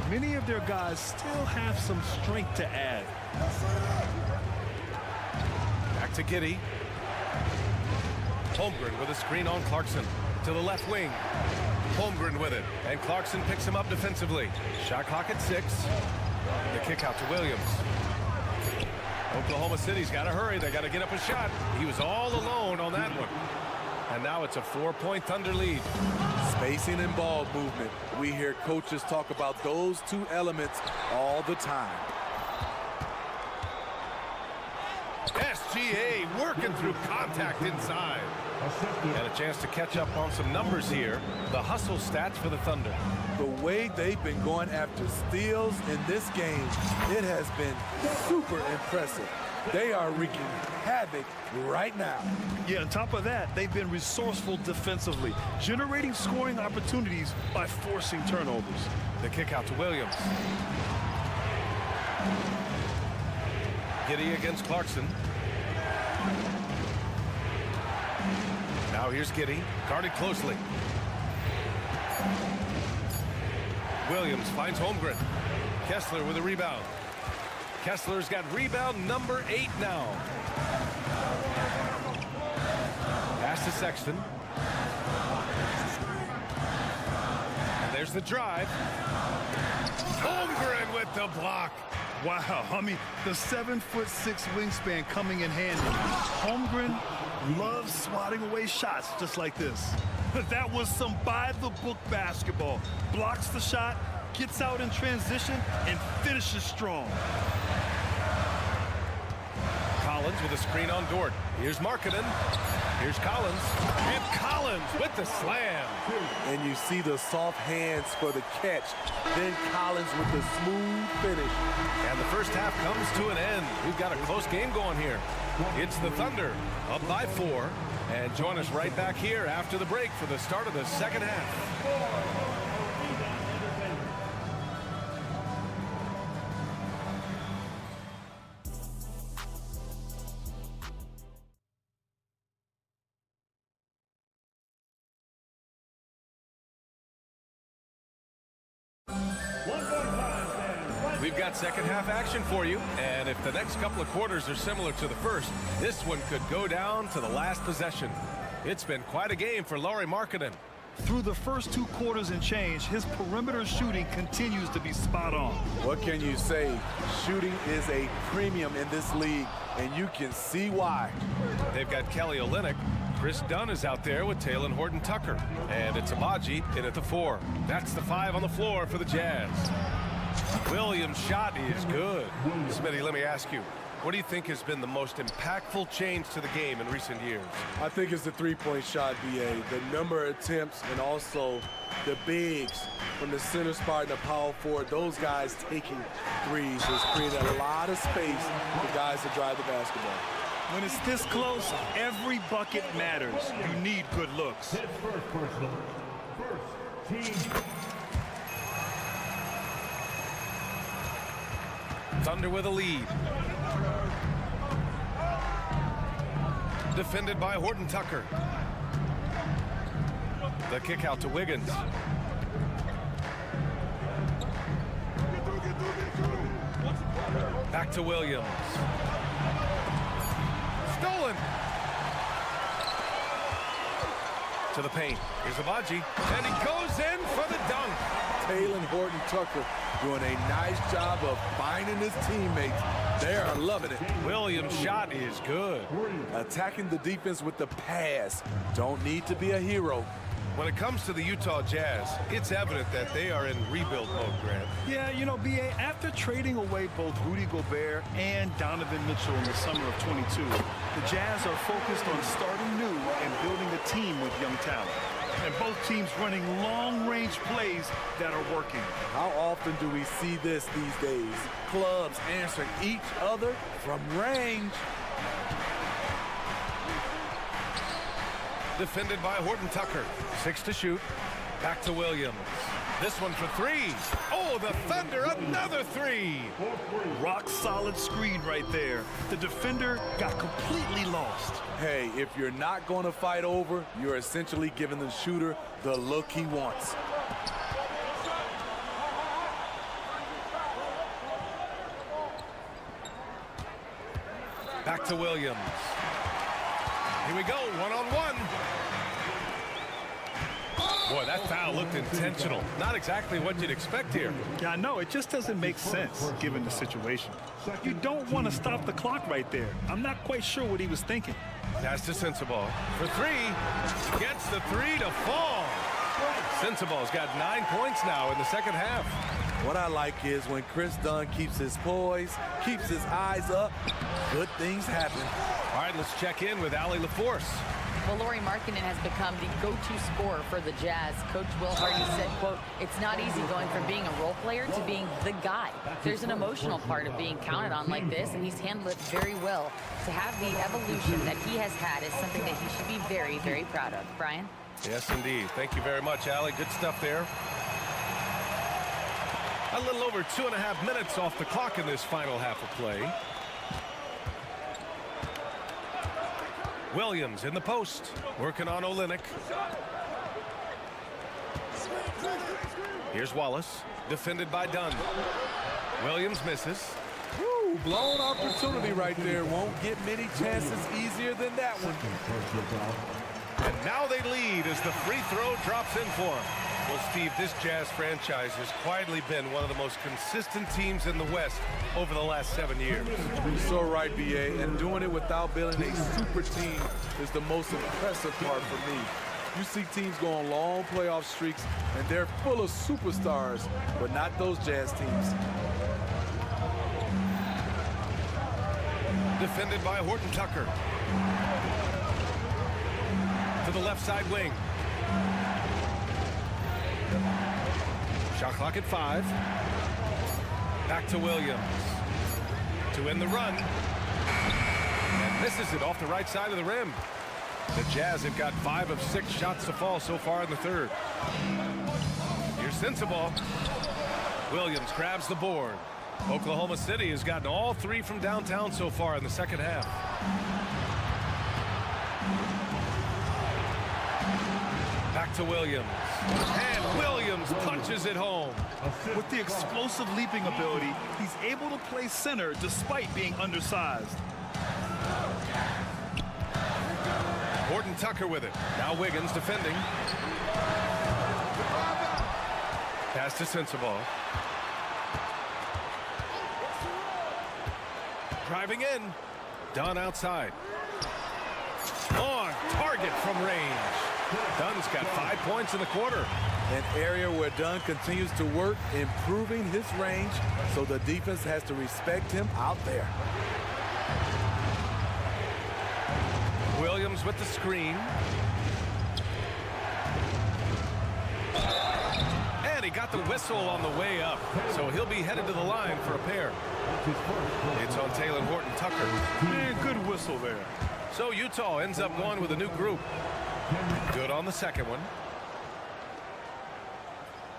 many of their guys still have some strength to add. Back to Giddey. Holmgren with a screen on Clarkson. To the left wing. Holmgren with it. And Clarkson picks him up defensively. Shot clock at 6. The kick out to Williams. Oklahoma City's got to hurry. They got to get up a shot. He was all alone on that one. And now it's a 4-point Thunder lead. Spacing and ball movement. We hear coaches talk about those two elements all the time. SGA working through contact inside. And a chance to catch up on some numbers here. The hustle stats for the Thunder. The way they've been going after steals in this game, it has been super impressive. They are wreaking havoc right now. Yeah, on top of that, they've been resourceful defensively, generating scoring opportunities by forcing turnovers. The kick out to Williams. Giddey against Clarkson. Now here's Giddey, guarded closely. Williams finds Holmgren. Kessler with a rebound. Kessler's got rebound number 8 now. Pass to Sexton. And there's the drive. Holmgren with the block. Wow, I mean, the 7'6" wingspan coming in handy. Holmgren loves swatting away shots just like this. That was some by-the-book basketball. Blocks the shot, gets out in transition, and finishes strong. Collins with a screen on Dort. Here's Markkanen. Here's Collins. And Collins with the slam. And you see the soft hands for the catch. Then Collins with the smooth finish. And the first half comes to an end. We've got a close game going here. It's the Thunder up by 4. And join us right back here after the break for the start of the second half. We've got second half action for you, and if the next couple of quarters are similar to the first, this one could go down to the last possession. It's been quite a game for Lauri Markkanen. Through the first 2 quarters and change, his perimeter shooting continues to be spot on. What can you say? Shooting is a premium in this league, and you can see why. They've got Kelly Olynyk. Chris Dunn is out there with Talen Horton-Tucker. And it's Abaji in at the 4. That's the 5 on the floor for the Jazz. Williams' shot is good. Smitty, let me ask you, what do you think has been the most impactful change to the game in recent years? I think it's the three-point shot, BA. The number of attempts and also the bigs from the center spot and the power forward. Those guys taking threes has created a lot of space for guys to drive the basketball. When it's this close, every bucket matters. You need good looks. His first personal. First team. Thunder with a lead. Defended by Horton-Tucker. The kick out to Wiggins. Back to Williams. Stolen. To the paint. Here's Abaji. And he goes in for the dunk. Talen Horton-Tucker doing a nice job of finding his teammates. They are loving it. Williams' shot is good. Attacking the defense with the pass. Don't need to be a hero. When it comes to the Utah Jazz, it's evident that they are in rebuild mode, Grant. Yeah, you know, B.A., after trading away both Rudy Gobert and Donovan Mitchell in the summer of 22, the Jazz are focused on starting new and building a team with young talent. And both teams running long-range plays that are working. How often do we see this these days? Clubs answering each other from range. Defended by Horton-Tucker. 6 to shoot. Back to Williams. This one for 3. Oh, the Thunder, another 3. Rock-solid screen right there. The defender got completely lost. Hey, if you're not going to fight over, you're essentially giving the shooter the look he wants. Back to Williams. Here we go, one-on-one. Boy, that foul looked intentional. Not exactly what you'd expect here. Yeah, I know. It just doesn't make sense given the situation. You don't want to stop the clock right there. I'm not quite sure what he was thinking. Pass to Sensabaugh for three. Gets the three to fall. Sensabaugh's got 9 points now in the second half. What I like is when Chris Dunn keeps his poise, keeps his eyes up, good things happen. All right, let's check in with Allie LaForce. Well, Lauri Markkanen has become the go-to scorer for the Jazz. Coach Will Hardy said, quote, "It's not easy going from being a role player to being the guy. There's an emotional part of being counted on like this, and he's handled it very well. To have the evolution that he has had is something that he should be very, very proud of." Brian? Yes, indeed. Thank you very much, Allie. Good stuff there. A little over 2.5 minutes off the clock in this final half of play. Williams in the post, working on Olynyk. Here's Wallace, defended by Dunn. Williams misses. Woo, blown opportunity right there. Won't get many chances easier than that one. And now they lead as the free throw drops in for him. Well, Steve, this Jazz franchise has quietly been one of the most consistent teams in the West over the last 7 years. You're so right, B.A., and doing it without building a super team is the most impressive part for me. You see teams go on long playoff streaks, and they're full of superstars, but not those Jazz teams. Defended by Horton Tucker. To the left side wing. Shot clock at 5. Back to Williams. To end the run. And misses it off the right side of the rim. The Jazz have got 5 of 6 shots to fall so far in the third. Here's Sensabaugh. Williams grabs the board. Oklahoma City has gotten all 3 from downtown so far in the second half. Back to Williams. And Williams punches it home. With the explosive leaping ability, he's able to play center despite being undersized. Horton Tucker with it. Now Wiggins defending. Pass to Sensabaugh. Driving in. Dunn outside. On target from range. Dunn's got 5 points in the quarter. An area where Dunn continues to work, improving his range, so the defense has to respect him out there. Williams with the screen. And he got the whistle on the way up, so he'll be headed to the line for a pair. It's on Taylor Horton Tucker. Man, good whistle there. So Utah ends up going with a new group. Good on the second one.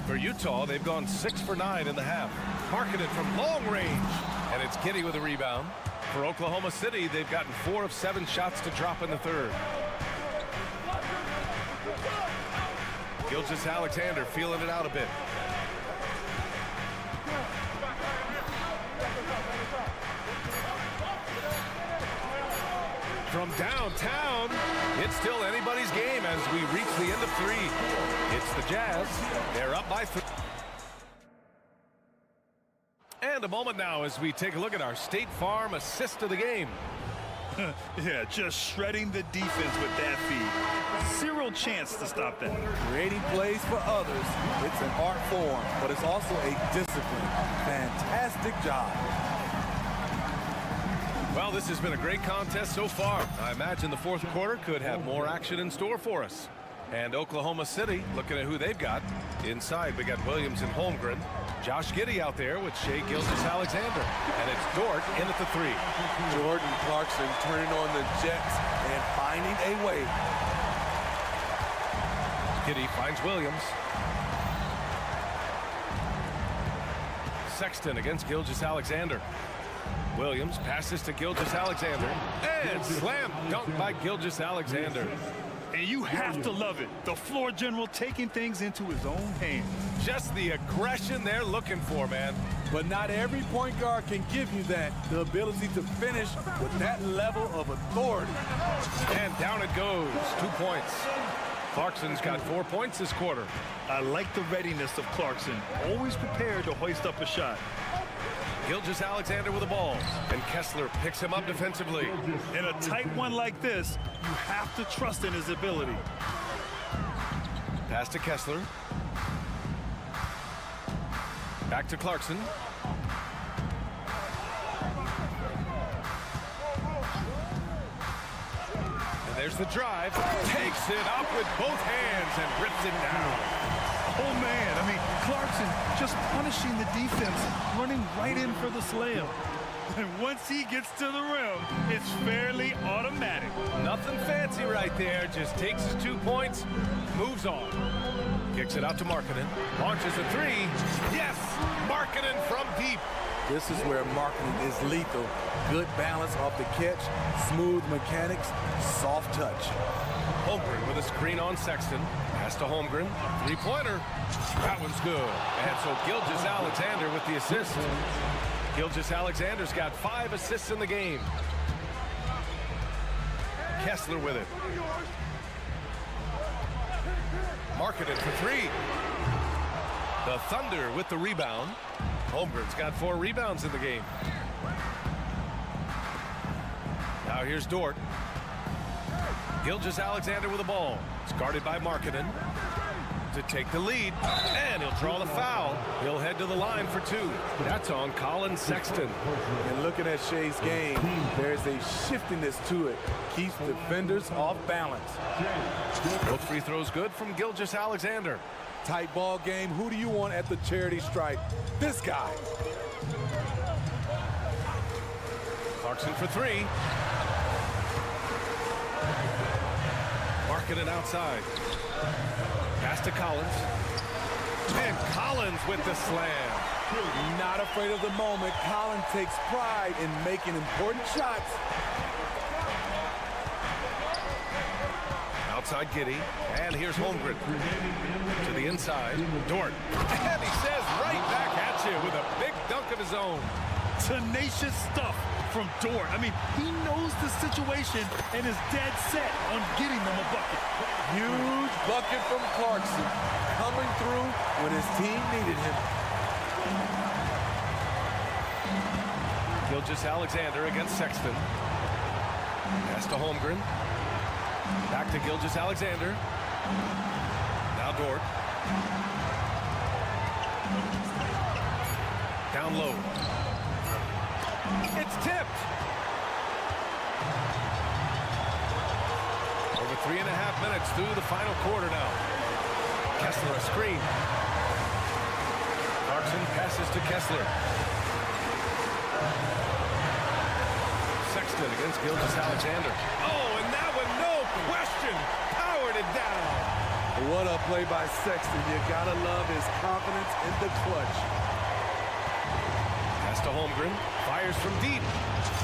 For Utah, they've gone 6 for 9 in the half. Markkanen from long range. And it's Giddey with a rebound. For Oklahoma City, they've gotten 4 of 7 shots to drop in the third. Gilgeous-Alexander feeling it out a bit. From downtown, it's still anybody's game as we reach the end of 3. It's the Jazz. They're up by 3. And a moment now as we take a look at our State Farm assist of the game. Yeah, just shredding the defense with that feed. Zero chance to stop that. Creating plays for others, it's an art form, but it's also a discipline. Fantastic job. Well, this has been a great contest so far. I imagine the fourth quarter could have more action in store for us. And Oklahoma City, looking at who they've got. Inside, we got Williams and Holmgren. Josh Giddey out there with Shai Gilgeous-Alexander. And it's Dort in at the 3. Jordan Clarkson turning on the Jets and finding a way. Giddey finds Williams. Sexton against Gilgeous-Alexander. Williams passes to Gilgeous-Alexander. And slam dunk by Gilgeous-Alexander. And you have to love it. The floor general taking things into his own hands. Just the aggression they're looking for, man. But not every point guard can give you that. The ability to finish with that level of authority. And down it goes. 2 points. Clarkson's got 4 points this quarter. I like the readiness of Clarkson. Always prepared to hoist up a shot. Gilgeous-Alexander with the ball. And Kessler picks him up defensively. In a tight one like this, you have to trust in his ability. Pass to Kessler. Back to Clarkson. And there's the drive. Takes it up with both hands and rips it down. Oh, man. I mean, Clarkson just punishing the defense, running right in for the slam. And once he gets to the rim, it's fairly automatic. Nothing fancy right there. Just takes his 2 points, moves on. Kicks it out to Markkanen. Launches a three. Yes! Markkanen from deep. This is where Markkanen is lethal. Good balance off the catch, smooth mechanics, soft touch. Holmgren with a screen on Sexton. Pass to Holmgren. Three-pointer. That one's good. And so Gilgeous-Alexander with the assist. Gilgeous-Alexander's got 5 assists in the game. Kessler with it. Markkanen for three. The Thunder with the rebound. Holmgren's got 4 rebounds in the game. Now here's Dort. Gilgeous-Alexander with the ball. It's guarded by Markkanen to take the lead, and he'll draw the foul. He'll head to the line for 2. That's on Colin Sexton. And looking at Shea's game, there's a shiftiness to it. Keeps defenders off balance. Both free throws good from Gilgeous-Alexander. Tight ball game. Who do you want at the charity stripe? This guy. Clarkson for 3. Markkanen outside. Pass to Collins. And Collins with the slam. Not afraid of the moment. Collins takes pride in making important shots. Outside Giddey. And here's Holmgren. To the inside. Dort. And he says right back at you with a big dunk of his own. Tenacious stuff from Dort. I mean, he knows the situation and is dead set on getting them a bucket. Huge bucket from Clarkson, coming through when his team needed him. Gilgeous-Alexander against Sexton. Pass to Holmgren. Back to Gilgeous-Alexander. Now Dort. Down low. It's tipped. Over 3.5 minutes through the final quarter now. Kessler a screen. Clarkson passes to Kessler. Sexton against Gilgeous-Alexander. Oh, and that one, no question, powered it down. What a play by Sexton. You gotta love his confidence in the clutch. Pass to Holmgren. Fires from deep.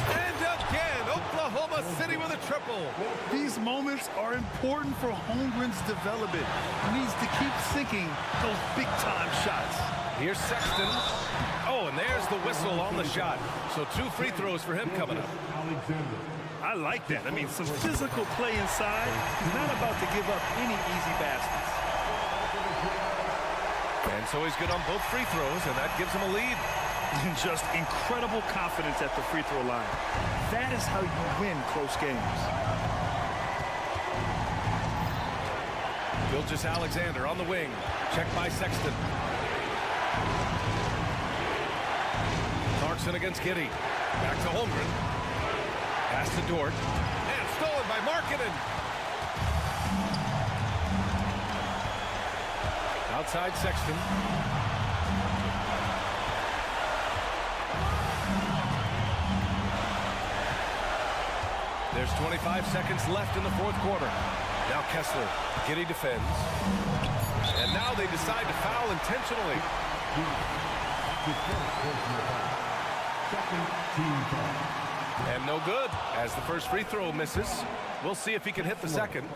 And again, Oklahoma City with a triple. These moments are important for Holmgren's development. He needs to keep sinking those big-time shots. Here's Sexton. Oh, and there's the whistle on the shot. So 2 free throws for him coming up. I like that. I mean, some physical play inside. He's not about to give up any easy baskets. And so he's good on both free throws, and that gives him a lead. Just incredible confidence at the free throw line. That is how you win close games. Gilgeous-Alexander on the wing. Checked by Sexton. Clarkson against Giddey. Back to Holmgren. Pass to Dort. And stolen by Markkanen. Outside Sexton. There's 25 seconds left in the 4th quarter. Now Kessler. Giddey defends. And now they decide to foul intentionally. And no good, as the first free throw misses. We'll see if he can hit the second.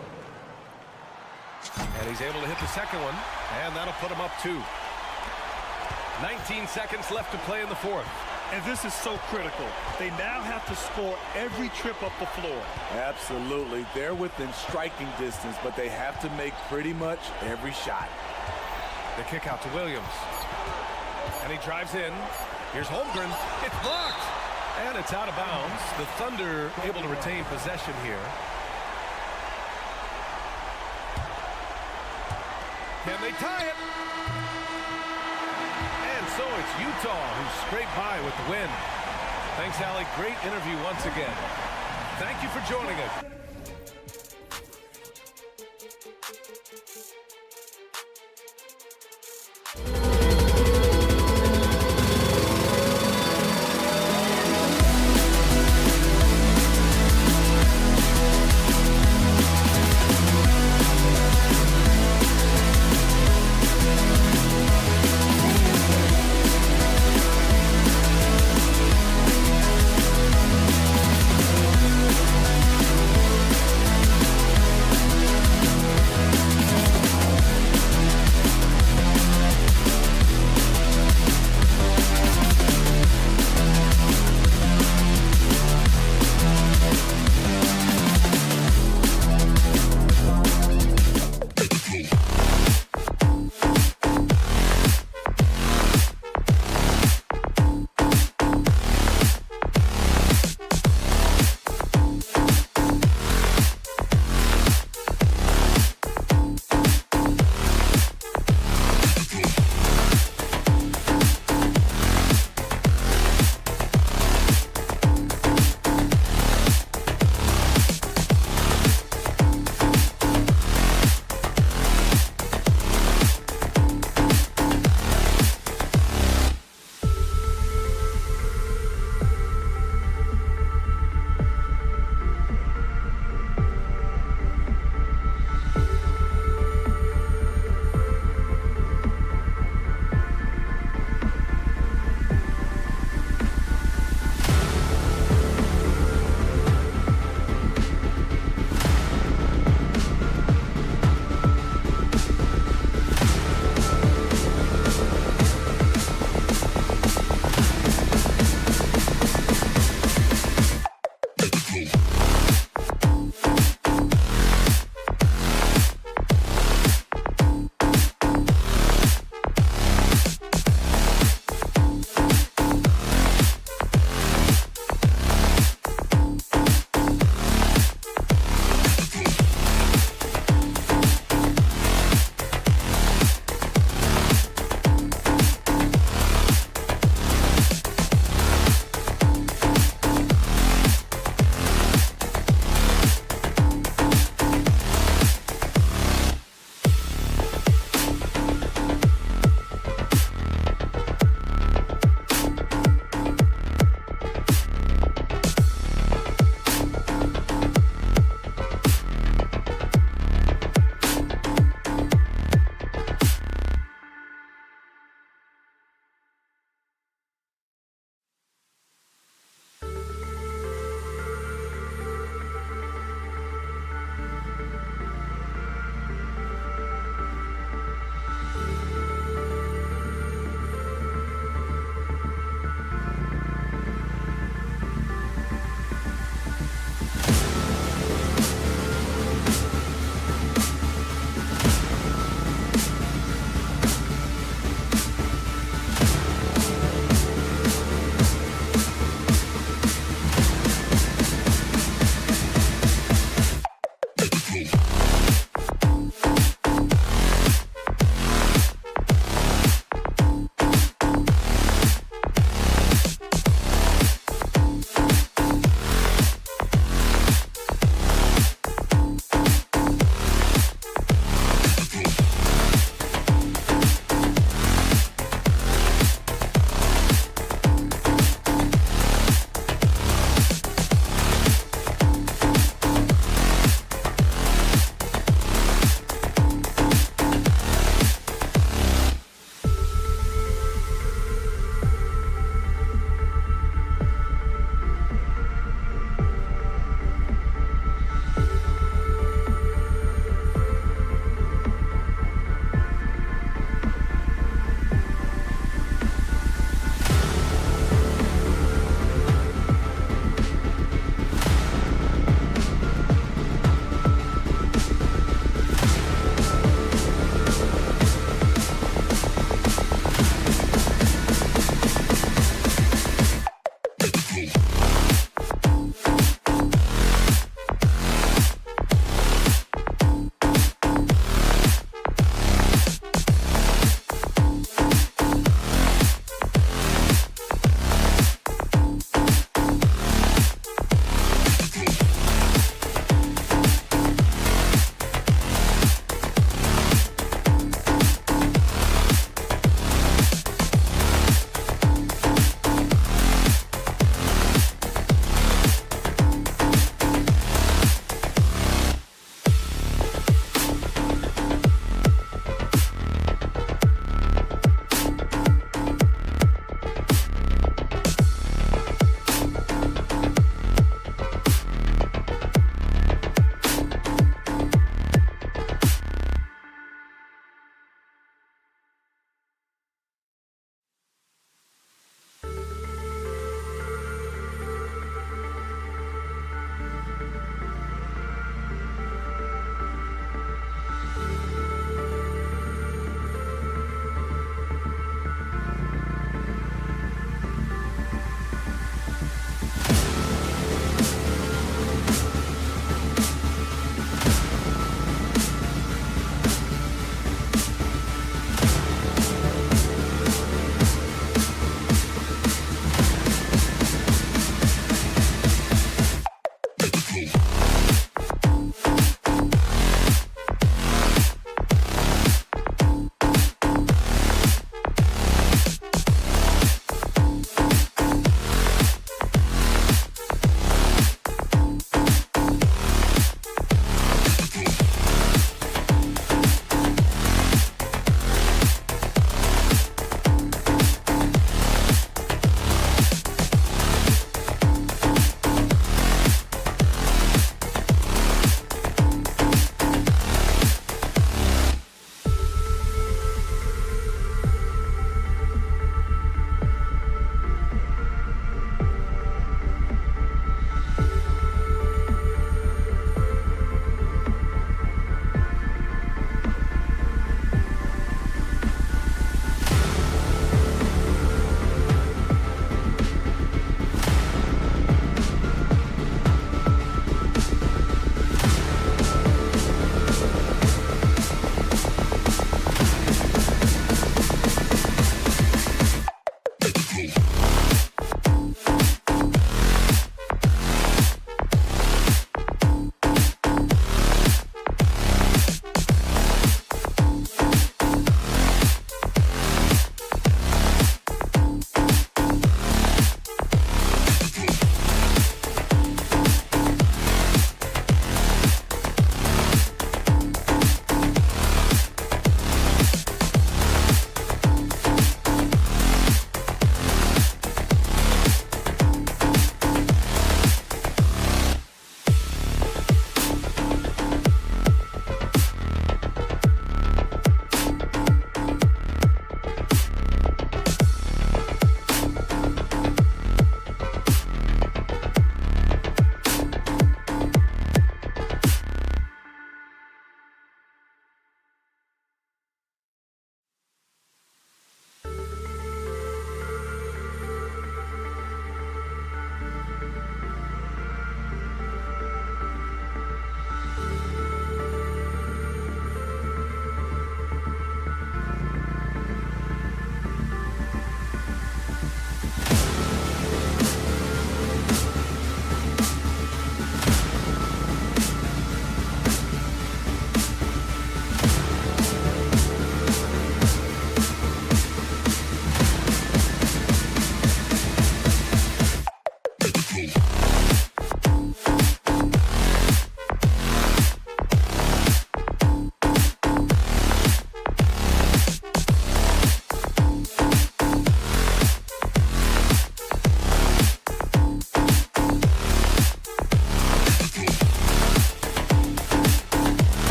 And he's able to hit the second one, and that'll put him up 2. 19 seconds left to play in the 4th. And this is so critical. They now have to score every trip up the floor. Absolutely. They're within striking distance, but they have to make pretty much every shot. The kick out to Williams. And he drives in. Here's Holmgren. It's blocked. And it's out of bounds. The Thunder able to retain possession here. Can they tie it? And so it's Utah who scraped by with the win. Thanks, Allie. Great interview once again. Thank you for joining us.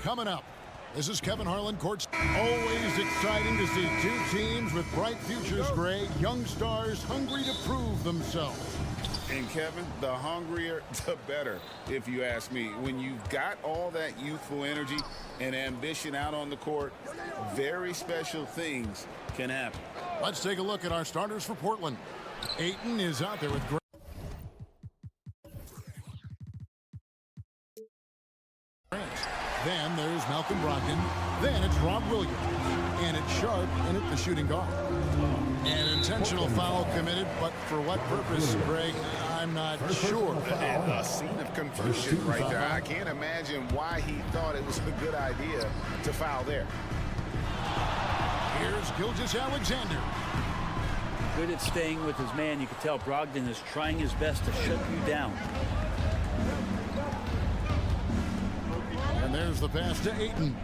coming up. This is Kevin Harlan, courts. Always exciting to see two teams with bright futures, Greg. Young stars hungry to prove themselves. And Kevin, the hungrier, the better, if you ask me. When you've got all that youthful energy and ambition out on the court, very special things can happen. Let's take a look at our starters for Portland. Ayton is out there with Greg. Then there's Malcolm Brogdon. Then it's Rob Williams. And it's Sharp in at the shooting guard. An intentional foul committed, but for what purpose, Greg? I'm not sure. A scene of confusion right there. I can't imagine why he thought it was a good idea to foul there. Here's Gilgeous-Alexander. Good at staying with his man. You can tell Brogdon is trying his best to shut you down. And there's the pass to Ayton.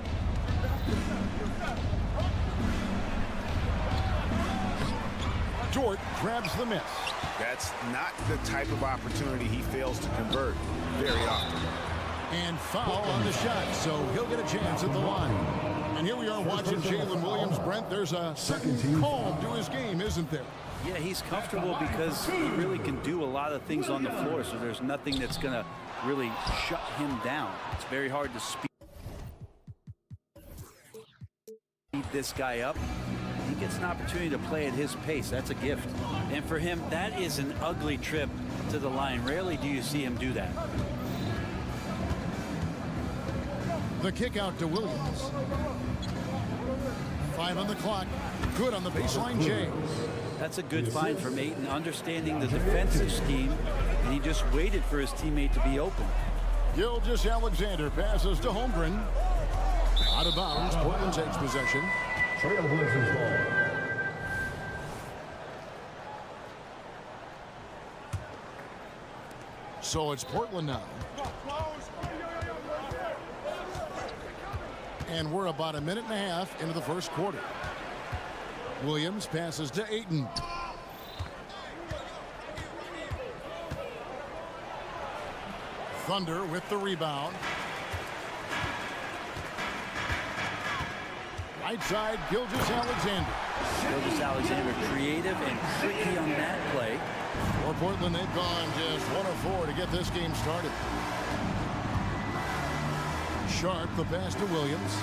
Dort grabs the miss. That's not the type of opportunity he fails to convert very often. And foul on the shot, so he'll get a chance at the line. And here we are watching Jalen Williams. Brent, there's a certain calm to his game, isn't there? Yeah, he's comfortable because he really can do a lot of things on the floor, so there's nothing that's going to really shut him down. It's very hard to speed this guy up. He gets an opportunity to play at his pace. That's a gift. And for him, that is an ugly trip to the line. Rarely do you see him do that. The kick out to Williams. 5 on the clock. Good on the baseline, Jay. That's a good find from Ayton, understanding the defensive scheme, and he just waited for his teammate to be open. Gilgeous-Alexander passes to Holmgren. Out of bounds, Portland takes possession. Trailblazers ball. So it's Portland now. And we're about a minute and a half into the first quarter. Williams passes to Ayton. Thunder with the rebound. Right side, Gilgeous-Alexander. Gilgeous-Alexander creative and tricky on that play. For Portland, they've gone just 1 of 4 to get this game started. Sharp, the pass to Williams.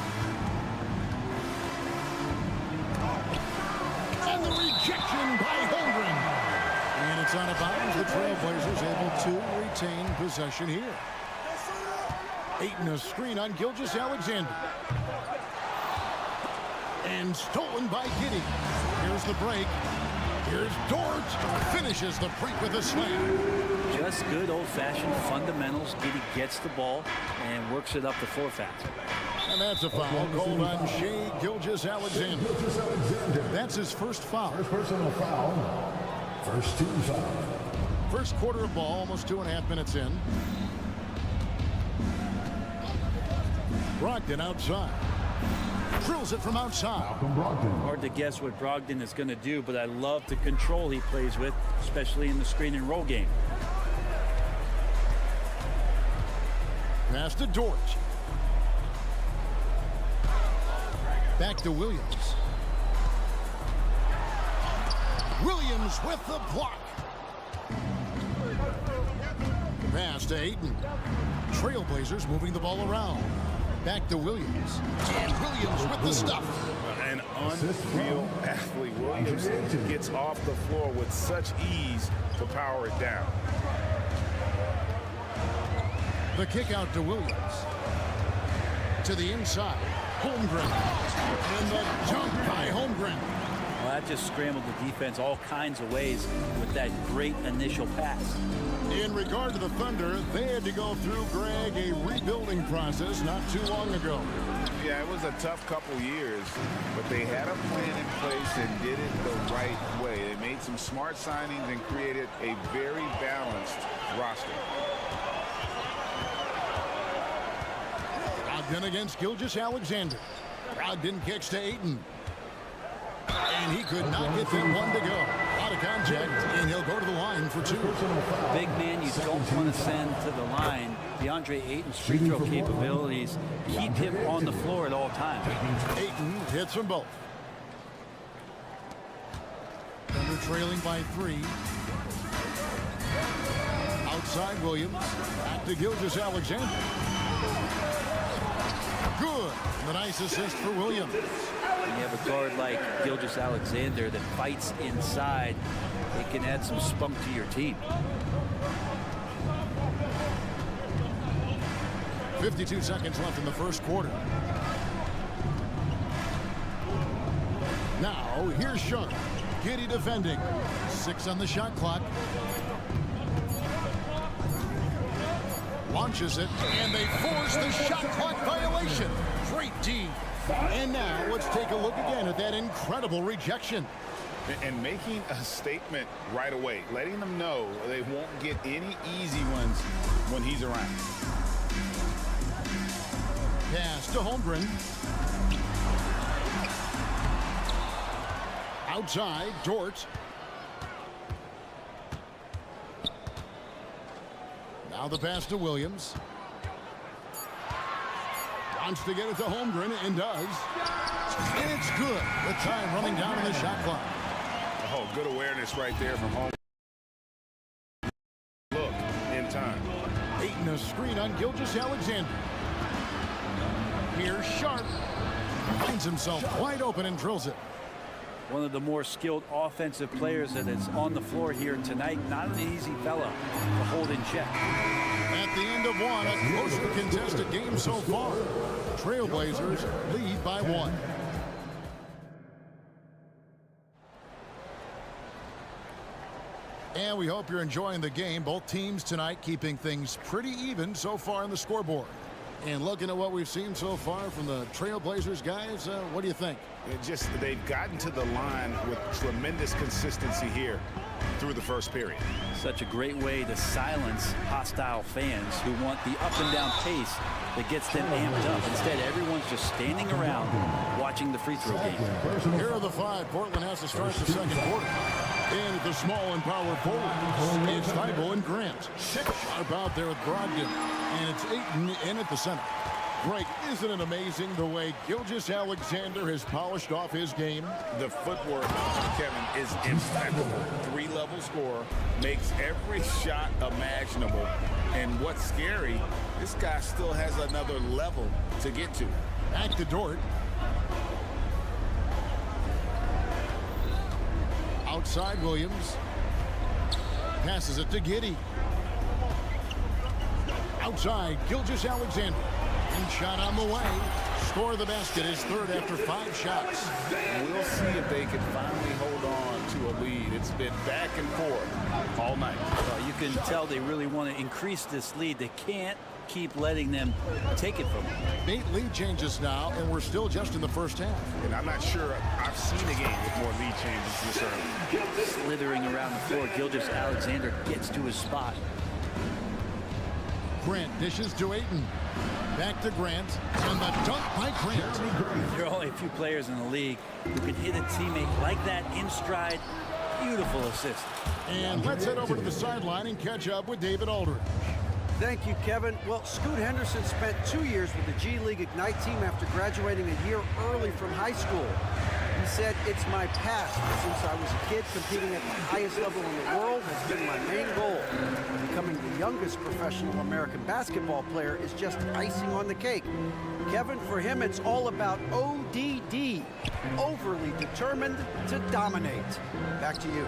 And the rejection by Holmgren. And it's out of bounds. The Trailblazers able to retain possession here. Ayton a screen on Gilgeous-Alexander. And stolen by Giddey. Here's the break. Here's Dort. Finishes the break with a slam. Just good old-fashioned fundamentals. Giddey gets the ball and works it up the floor fast. And that's a foul called on Shai Gilgeous-Alexander. That's his first foul. First personal foul. First team foul. First quarter of ball, almost 2.5 minutes in. Brogdon outside. Drills it from outside. Hard to guess what Brogdon is going to do, but I love the control he plays with, especially in the screen and roll game. Pass to Dort. Back to Williams. Williams with the block. Pass to Ayton. Trailblazers moving the ball around. Back to Williams. And Williams with the stuff. An unreal athlete. Williams gets off the floor with such ease to power it down. The kick out to Williams. To the inside. Holmgren. And the dunk by Holmgren. Well, that just scrambled the defense all kinds of ways with that great initial pass. In regard to the Thunder, they had to go through, Greg, a rebuilding process not too long ago. Yeah, it was a tough couple years, but they had a plan in place and did it the right way. They made some smart signings and created a very balanced roster. Brogdon against Gilgeous-Alexander. Brogdon kicks to Ayton. And he could not get that one to go. Out of contact, and he'll go to the line for for 2. Big man you don't want to send to the line. DeAndre Ayton's free throw capabilities keep him on the floor at all times. Ayton hits them both. Thunder trailing by 3. Outside Williams. Back to Skijesss Alexander. Good. The nice assist for Williams. When you have a guard like Skijesss Alexander that fights inside, it can add some spunk to your team. 52 seconds left in the first quarter. Now, here's Sharp. Giddey defending. 6 on the shot clock. Launches it, and they force the shot clock violation. Great D. And now, let's take a look again at that incredible rejection. And making a statement right away, letting them know they won't get any easy ones when he's around. Pass to Holmgren. Outside, Dort. Now the pass to Williams. Wants to get it to Holmgren and does. And it's good. The time running down on the shot clock. Oh, good awareness right there from Holmgren. Look, in time. Ayton a screen on Skijesss Alexander. Here's Sharp. Finds himself wide open and drills it. One of the more skilled offensive players that is on the floor here tonight. Not an easy fella to hold in check. At the end of one, a closely contested game so far. Trailblazers lead by 1. And we hope you're enjoying the game. Both teams tonight keeping things pretty even so far on the scoreboard. And looking at what we've seen so far from the Trailblazers guys, what do you think? They've gotten to the line with tremendous consistency here through the first period. Such a great way to silence hostile fans who want the up and down pace that gets them amped up. Instead, everyone's just standing around watching the free throw game. Here are the 5. Portland has to start the second quarter. And at the small and power forward, it's Thibault and Grant. Sharp out there with Brogdon. And it's Ayton in at the center. Greg, isn't it amazing the way Skijesss Alexander has polished off his game? The footwork, Kevin, is impeccable. 3-level scorer, makes every shot imaginable. And what's scary, this guy still has another level to get to. Back to Dort. Outside Williams. Passes it to Giddey. Outside, Skijesss Alexander. And shot on the way. Score the basket, his 3rd after 5 shots. We'll see if they can finally hold on to a lead. It's been back and forth all night. Well, you can tell they really want to increase this lead. They can't keep letting them take it from them. 8 lead changes now, and we're still just in the first half. And I'm not sure I've seen a game with more lead changes this early. Slithering around the floor, Skijesss Alexander gets to his spot. Grant dishes to Ayton. Back to Grant, and the dunk by Grant. There are only a few players in the league who can hit a teammate like that in stride. Beautiful assist. And let's head over to the sideline and catch up with David Aldridge. Thank you, Kevin. Well, Scoot Henderson spent 2 years with the G League Ignite team after graduating a year early from high school. He said, "It's my past. Since I was a kid, competing at the highest level in the world has been my main goal. Becoming the youngest professional American basketball player is just icing on the cake." Kevin, for him, it's all about ODD, overly determined to dominate. Back to you.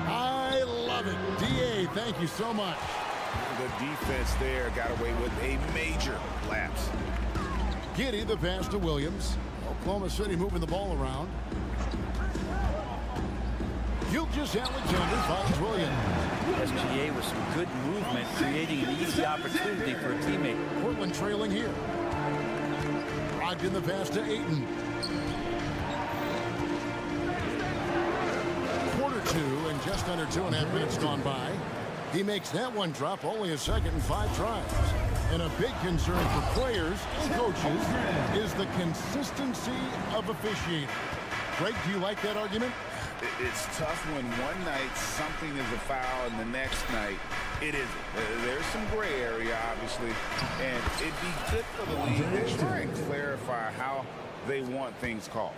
I love it. DA, thank you so much. The defense there got away with a major lapse. Giddey, the pass to Williams. Oklahoma City moving the ball around. Skijesss Alexander finds Williams. SGA with some good movement, creating an easy opportunity for a teammate. Portland trailing here. Brogdon the pass to Ayton. Quarter 2 and just under 2.5 minutes gone by. He makes that one drop, only a second and 5 tries. And a big concern for players and coaches is the consistency of officiating. Greg, do you like that argument? It's tough when one night something is a foul and the next night it isn't. There's some gray area, obviously, and it'd be good for the league to try and clarify how they want things called.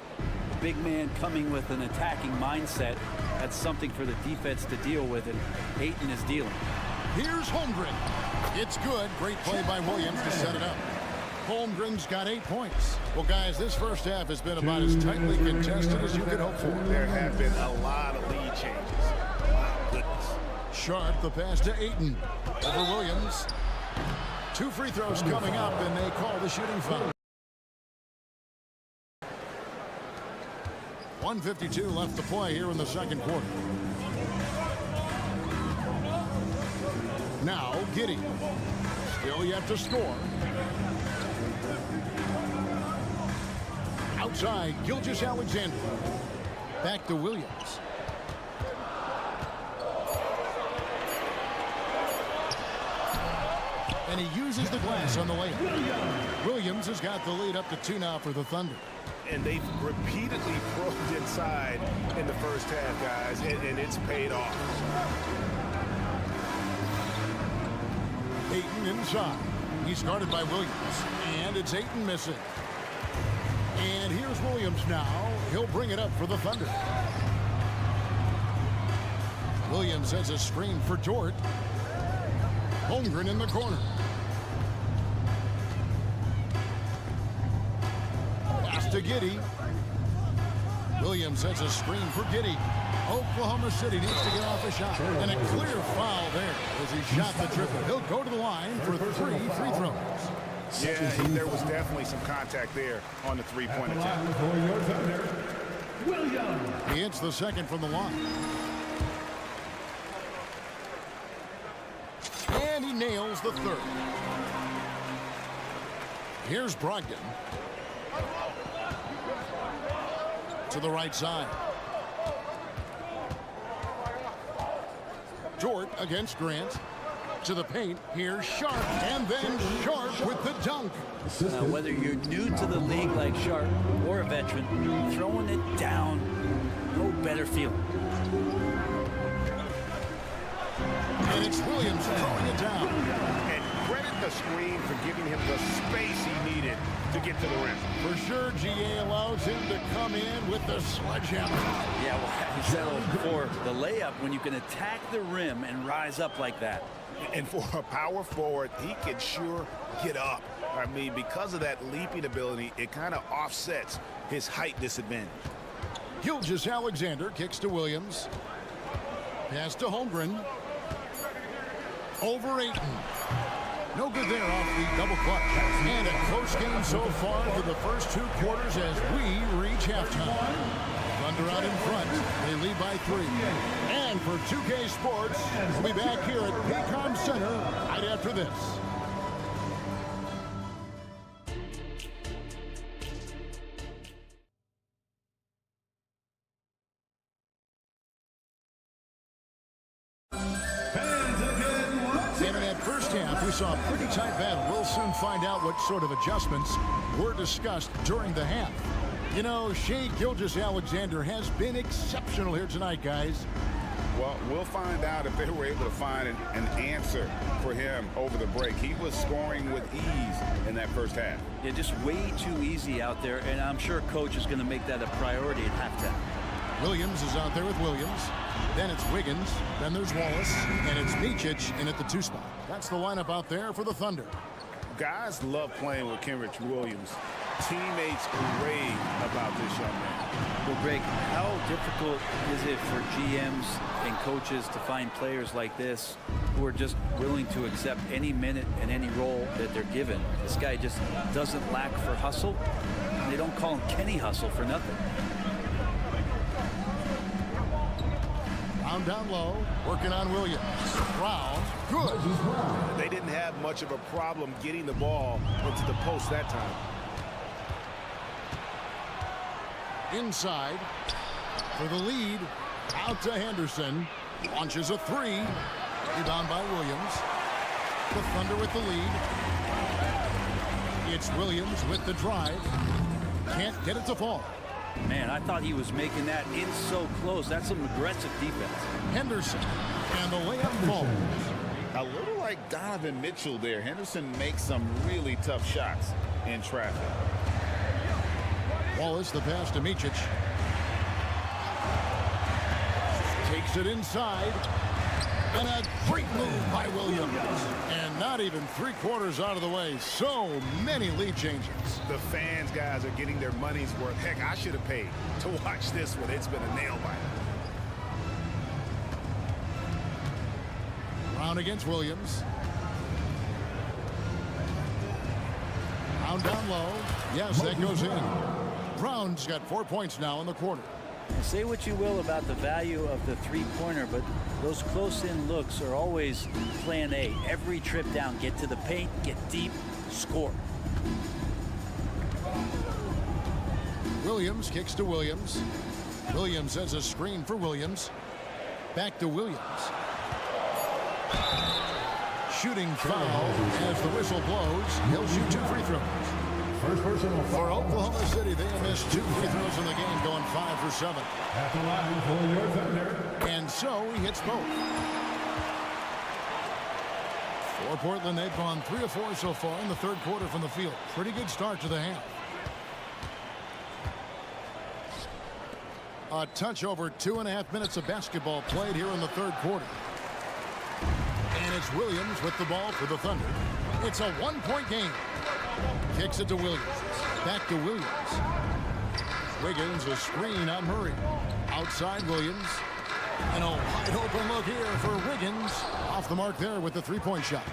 Big man coming with an attacking mindset. That's something for the defense to deal with, and Ayton is dealing. Here's Holmgren. It's good. Great play by Williams to set it up. Holmgren's got 8 points. Well, guys, this first half has been about as tightly contested as you could hope for. There have been a lot of lead changes. My goodness. Sharp, the pass to Ayton. Over Williams. 2 free throws coming up, and they call the shooting foul. 1:52 left to play here in the second quarter. Now, Giddey. Still yet to score. Outside, Gilgeous-Alexander. Back to Williams. And he uses the glass on the layup. Williams has got the lead up to 2 now for the Thunder. And they've repeatedly probed inside in the first half, guys, and it's paid off. Ayton inside. He's guarded by Williams. And it's Ayton missing. And here's Williams now. He'll bring it up for the Thunder. Williams has a screen for Dort. Holmgren in the corner. Pass to Giddey. Williams has a screen for Giddey. Oklahoma City needs to get off a shot. And a clear foul there as he shot the triple. He'll go to the line for 3 free throws. Yeah, there was definitely some contact there on the three-point attempt. He hits the second from the line. And he nails the third. Here's Brogdon. To the right side. Dort against Grant. To the paint. Here's Sharp. And then Sharp with the dunk. Whether you're new to the league like Sharp or a veteran, throwing it down, no better feeling. And it's Williams throwing it down. And credit the screen for giving him the space he needed to get to the rim. For sure, GA allows him to come in with the sledgehammer. Yeah, well, he settled for the layup when you can attack the rim and rise up like that. And for a power forward, he can sure get up. I mean, because of that leaping ability, it kind of offsets his height disadvantage. Gilgeous-Alexander kicks to Williams. Pass to Holmgren. Over Ayton. No good there off the double clutch. And a close game so far for the first 2 quarters as we reach halftime. Thunder out in front. They lead by 3. And for 2K Sports, we'll be back here at Paycom Center right after this. And in that first half, we saw a pretty tight battle. We'll soon find out what sort of adjustments were discussed during the half. You know, Shai Gilgeous-Alexander has been exceptional here tonight, guys. Well, we'll find out if they were able to find an answer for him over the break. He was scoring with ease in that first half. Yeah, just way too easy out there, and I'm sure coach is going to make that a priority at halftime. Williams is out there with Williams. Then it's Wiggins. Then there's Wallace. And it's Micic in at the 2 spot. That's the lineup out there for the Thunder. Guys love playing with Kenrich Williams. Teammates rave about this young man. Well, Greg, how difficult is it for GMs and coaches to find players like this who are just willing to accept any minute and any role that they're given? This guy just doesn't lack for hustle. And they don't call him Kenny Hustle for nothing. Brown down low, working on Williams. Brown, good. They didn't have much of a problem getting the ball into the post that time. Inside for the lead. Out to Henderson. Launches a 3. Rebound by Williams. The Thunder with the lead. It's Williams with the drive. Can't get it to fall. Man, I thought he was making that in so close. That's some aggressive defense. Henderson, and the layup falls. A little like Donovan Mitchell there. Henderson makes some really tough shots in traffic. Wallace, the pass to Micic. Takes it inside. And a great move by Williams. And not even 3/4 out of the way. So many lead changes. The fans, guys, are getting their money's worth. Heck, I should have paid to watch this one. It's been a nail biter. Brown against Williams. Brown down low. Yes, that goes in. Brown's got 4 points now in the quarter. Say what you will about the value of the three-pointer, but those close-in looks are always plan A. Every trip down, get to the paint, get deep, score. Williams kicks to Williams. Williams has a screen for Williams. Back to Williams. Shooting foul as the whistle blows. He'll shoot 2 free throws. First personal For foul. Oklahoma City, they have missed 2 free throws in the game, going 5 for 7. At the line for your Thunder. And so he hits both. For Portland, they've gone 3 of 4 so far in the third quarter from the field. Pretty good start to the half. A touch over 2.5 minutes of basketball played here in the third quarter. And it's Williams with the ball for the Thunder. It's a 1-point game. Kicks it to Williams. Back to Williams. Wiggins, a screen on Murray. Outside Williams. And a wide open look here for Wiggins. Off the mark there with the 3-point shot.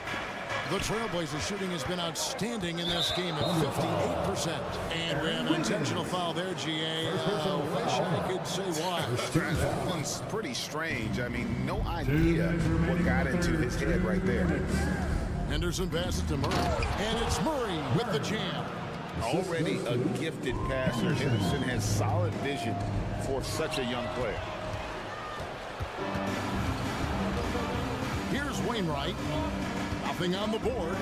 The Trailblazers shooting has been outstanding in this game at 58%. And we have an intentional foul there, GA. Wish I could say why. That one's pretty strange. I mean, no idea what got into his head right there. Henderson passes to Murray. And it's Murray with the jam. Already a gifted passer. Henderson has solid vision for such a young player. Here's Wainwright. Nothing on the board.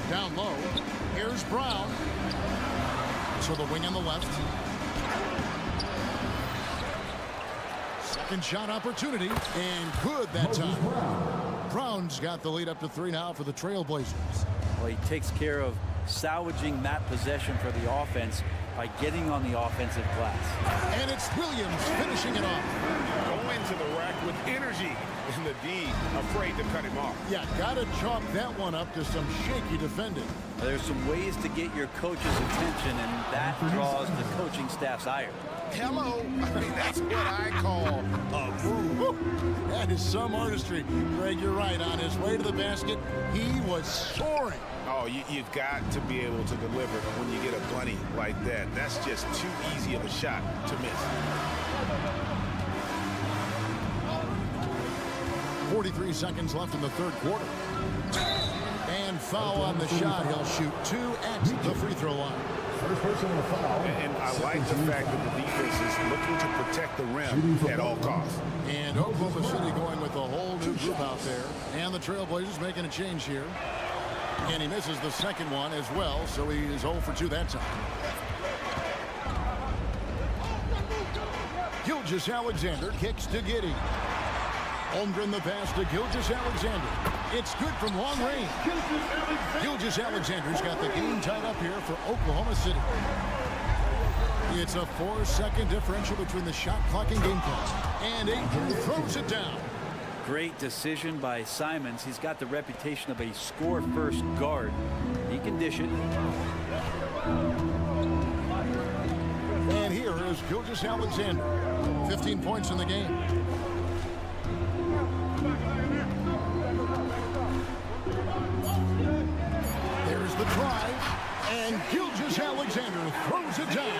Down low. Here's Brown. So the wing on the left. Second shot opportunity. And good that time. Brown's got the lead up to 3 now for the Trailblazers. Well, he takes care of salvaging that possession for the offense by getting on the offensive glass. And it's Williams finishing it off. Going to the rack with energy. And the D afraid to cut him off. Yeah, got to chalk that one up to some shaky defending. There's some ways to get your coach's attention, and that draws the coaching staff's ire. Hello. I mean, that's what I call a move. That is some artistry. Greg, you're right. On his way to the basket, he was soaring. Oh, you've got to be able to deliver when you get a bunny like that. That's just too easy of a shot to miss. 43 seconds left in the third quarter. And foul on the shot. He'll shoot 2 at the free throw line. First personal foul. And I like the fact that the defense is looking to protect the rim at all costs. And Oklahoma City going with a whole new group out there. And the Trailblazers making a change here. And he misses the second one as well, so he is 0 for 2 that time. Gilgeous-Alexander kicks to Giddey. Holmgren the pass to Gilgeous-Alexander. It's good from long range. Gilgeous-Alexander's got the game tied up here for Oklahoma City. It's a 4-second differential between the shot clock and game clock. And Aiton throws it down. Great decision by Simons. He's got the reputation of a score-first guard. He can dish it. And here is Gilgeous-Alexander. 15 points in the game. There's the drive. And Gilgeous-Alexander throws it down.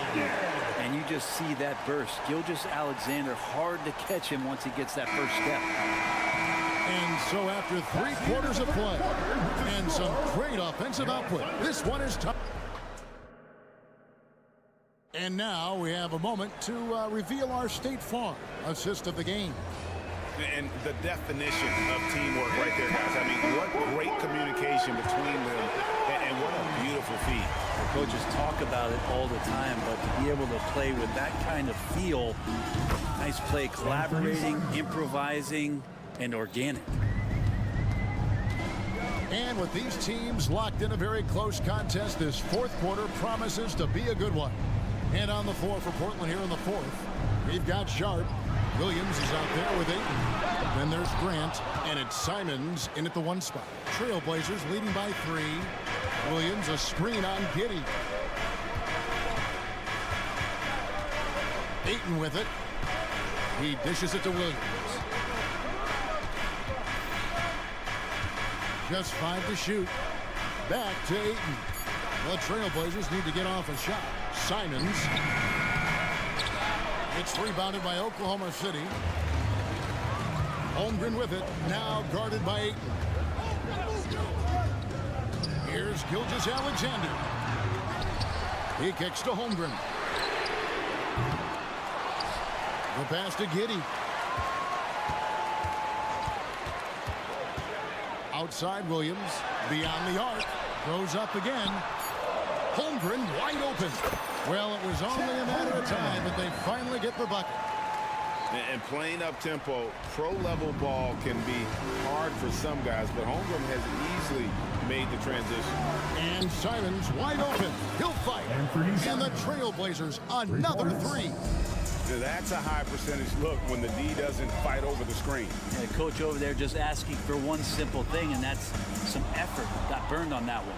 And you just see that burst. Gilgeous-Alexander, hard to catch him once he gets that first step. And so after 3 quarters of play and some great offensive output, this one is tough. And now we have a moment to reveal our State Farm assist of the game. And the definition of teamwork right there, guys. I mean, what great communication between them. And And what a beautiful feed. The coaches talk about it all the time, but to be able to play with that kind of feel, nice play, collaborating, improvising, and organic. And with these teams locked in a very close contest, this fourth quarter promises to be a good one. And on the floor for Portland here in the fourth, we've got Sharp. Williams is out there with 8. Then there's Grant, and it's Simons in at the 1 spot. Trailblazers leading by 3. Williams a screen on Giddey. Ayton with it. He dishes it to Williams. Just 5 to shoot. Back to Ayton. The Trailblazers need to get off a shot. Simons. It's rebounded by Oklahoma City. Holmgren with it. Now guarded by Ayton. Here's Gilgeous-Alexander. He kicks to Holmgren. The pass to Giddey. Outside Williams. Beyond the arc. Goes up again. Holmgren wide open. Well, it was only a matter of time, but they finally get the bucket. And playing up-tempo, pro-level ball can be hard for some guys, but Holmgren has easily made the transition. And Simons wide open. He'll fight. And the Trailblazers another 3. Now that's a high percentage look when the D doesn't fight over the screen. Yeah, coach over there just asking for one simple thing, and that's some effort. Got burned on that one.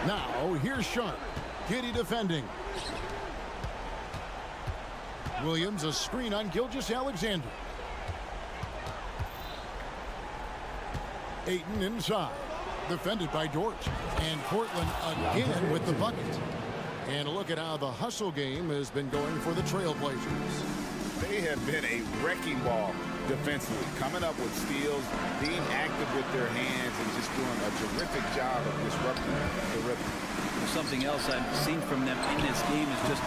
Now, here's Sharp. Giddey defending. Williams a screen on Gilgeous-Alexander. Ayton inside. Defended by Dort. And Portland again with the bucket. And look at how the hustle game has been going for the Trailblazers. They have been a wrecking ball defensively, coming up with steals, being active with their hands, and just doing a terrific job of disrupting the rhythm. Something else I've seen from them in this game is just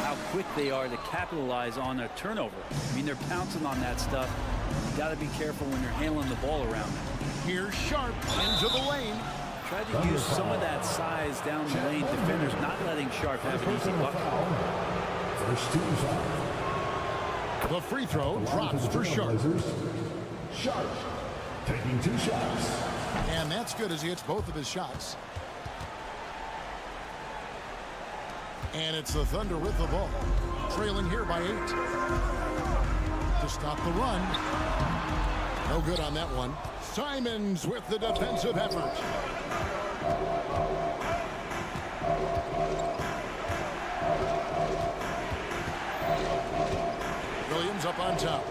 how quick they are to capitalize on a turnover. I mean, they're pouncing on that stuff. You got to be careful when you're handling the ball around them. Here's Sharp into the lane. Tried to use some of that size down the lane. Defenders not letting Sharp have an easy bucket. First team foul. The free throw drops for Sharp. Sharp taking 2 shots. And that's good as he hits both of his shots. And it's the Thunder with the ball. Trailing here by 8. To stop the run. No good on that one. Simons with the defensive effort. Williams up on top.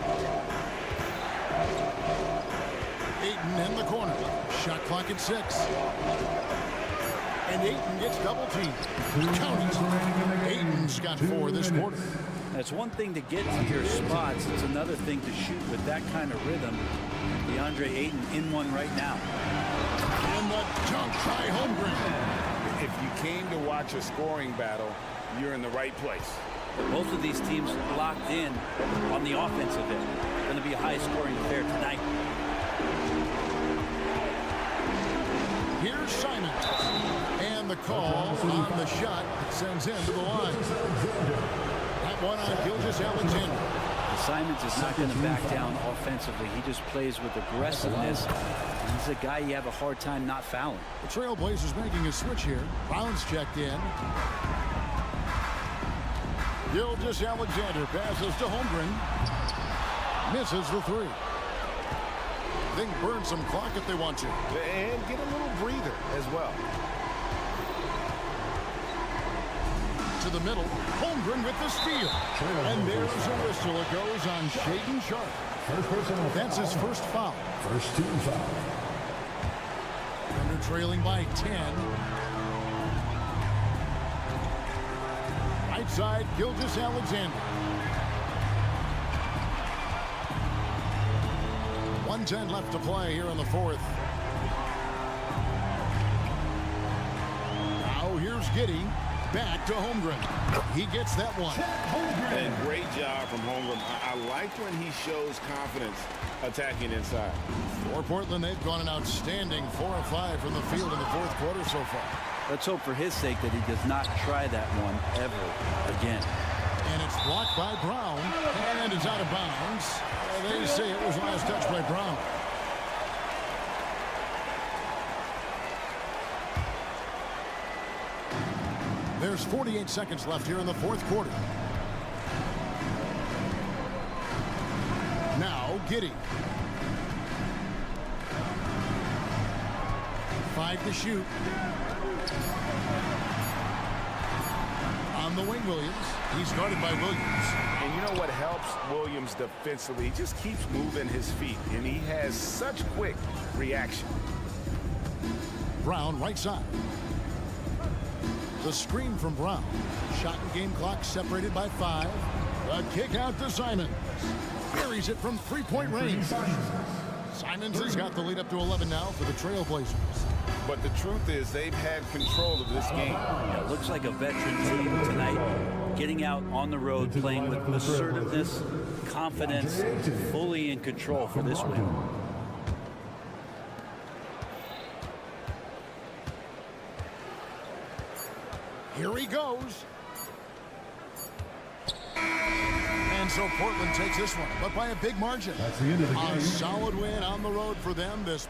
Ayton in the corner. Shot clock at 6. And Ayton gets double teamed. Count it. Ayton's got 4 this quarter. It's one thing to get to your spots. It's another thing to shoot with that kind of rhythm. DeAndre Ayton in one right now. And the dunk by Holmgren. If you came to watch a scoring battle, you're in the right place. Both of these teams locked in on the offensive end. Going to be a high-scoring affair tonight. Here's Simons. And the call on the shot sends him to the line. That one on Gilgeous-Alexander. Simons is not going to back down offensively. He just plays with aggressiveness. He's a guy you have a hard time not fouling. The Trailblazers making a switch here. Brown's checked in. Gilgeous-Alexander passes to Holmgren. Misses the 3. They can burn some clock if they want to. And get a little breather as well. To the middle. Holmgren with the steal. And there's a whistle. It goes on Shaedon Sharp. That's his first foul. First team foul. Thunder trailing by 10. Right side, Gilgeous-Alexander. 1:10 left to play here in the fourth. Now here's Giddey. Back to Holmgren. He gets that one. And great job from Holmgren. I like when he shows confidence attacking inside. For Portland, they've gone an outstanding 4 of 5 from the field in the fourth quarter so far. Let's hope for his sake that he does not try that one ever again. And it's blocked by Brown, and it's out of bounds. They say it was last touch by Brown. There's 48 seconds left here in the fourth quarter. Now, Giddey. 5 to shoot. On the wing, Williams. He's guarded by Williams. And you know what helps Williams defensively? He just keeps moving his feet, and he has such quick reaction. Brown, right side. The screen from Brown. Shot and game clock separated by 5. The kick out to Simons. Buries it from three-point range. Simons has got the lead up to 11 now for the Trailblazers. But the truth is they've had control of this game. Yeah, it looks like a veteran team tonight. Getting out on the road, playing with assertiveness, confidence, fully in control for this win. Here he goes. And so Portland takes this one, but by a big margin. That's the end of the game. A solid win on the road for them. This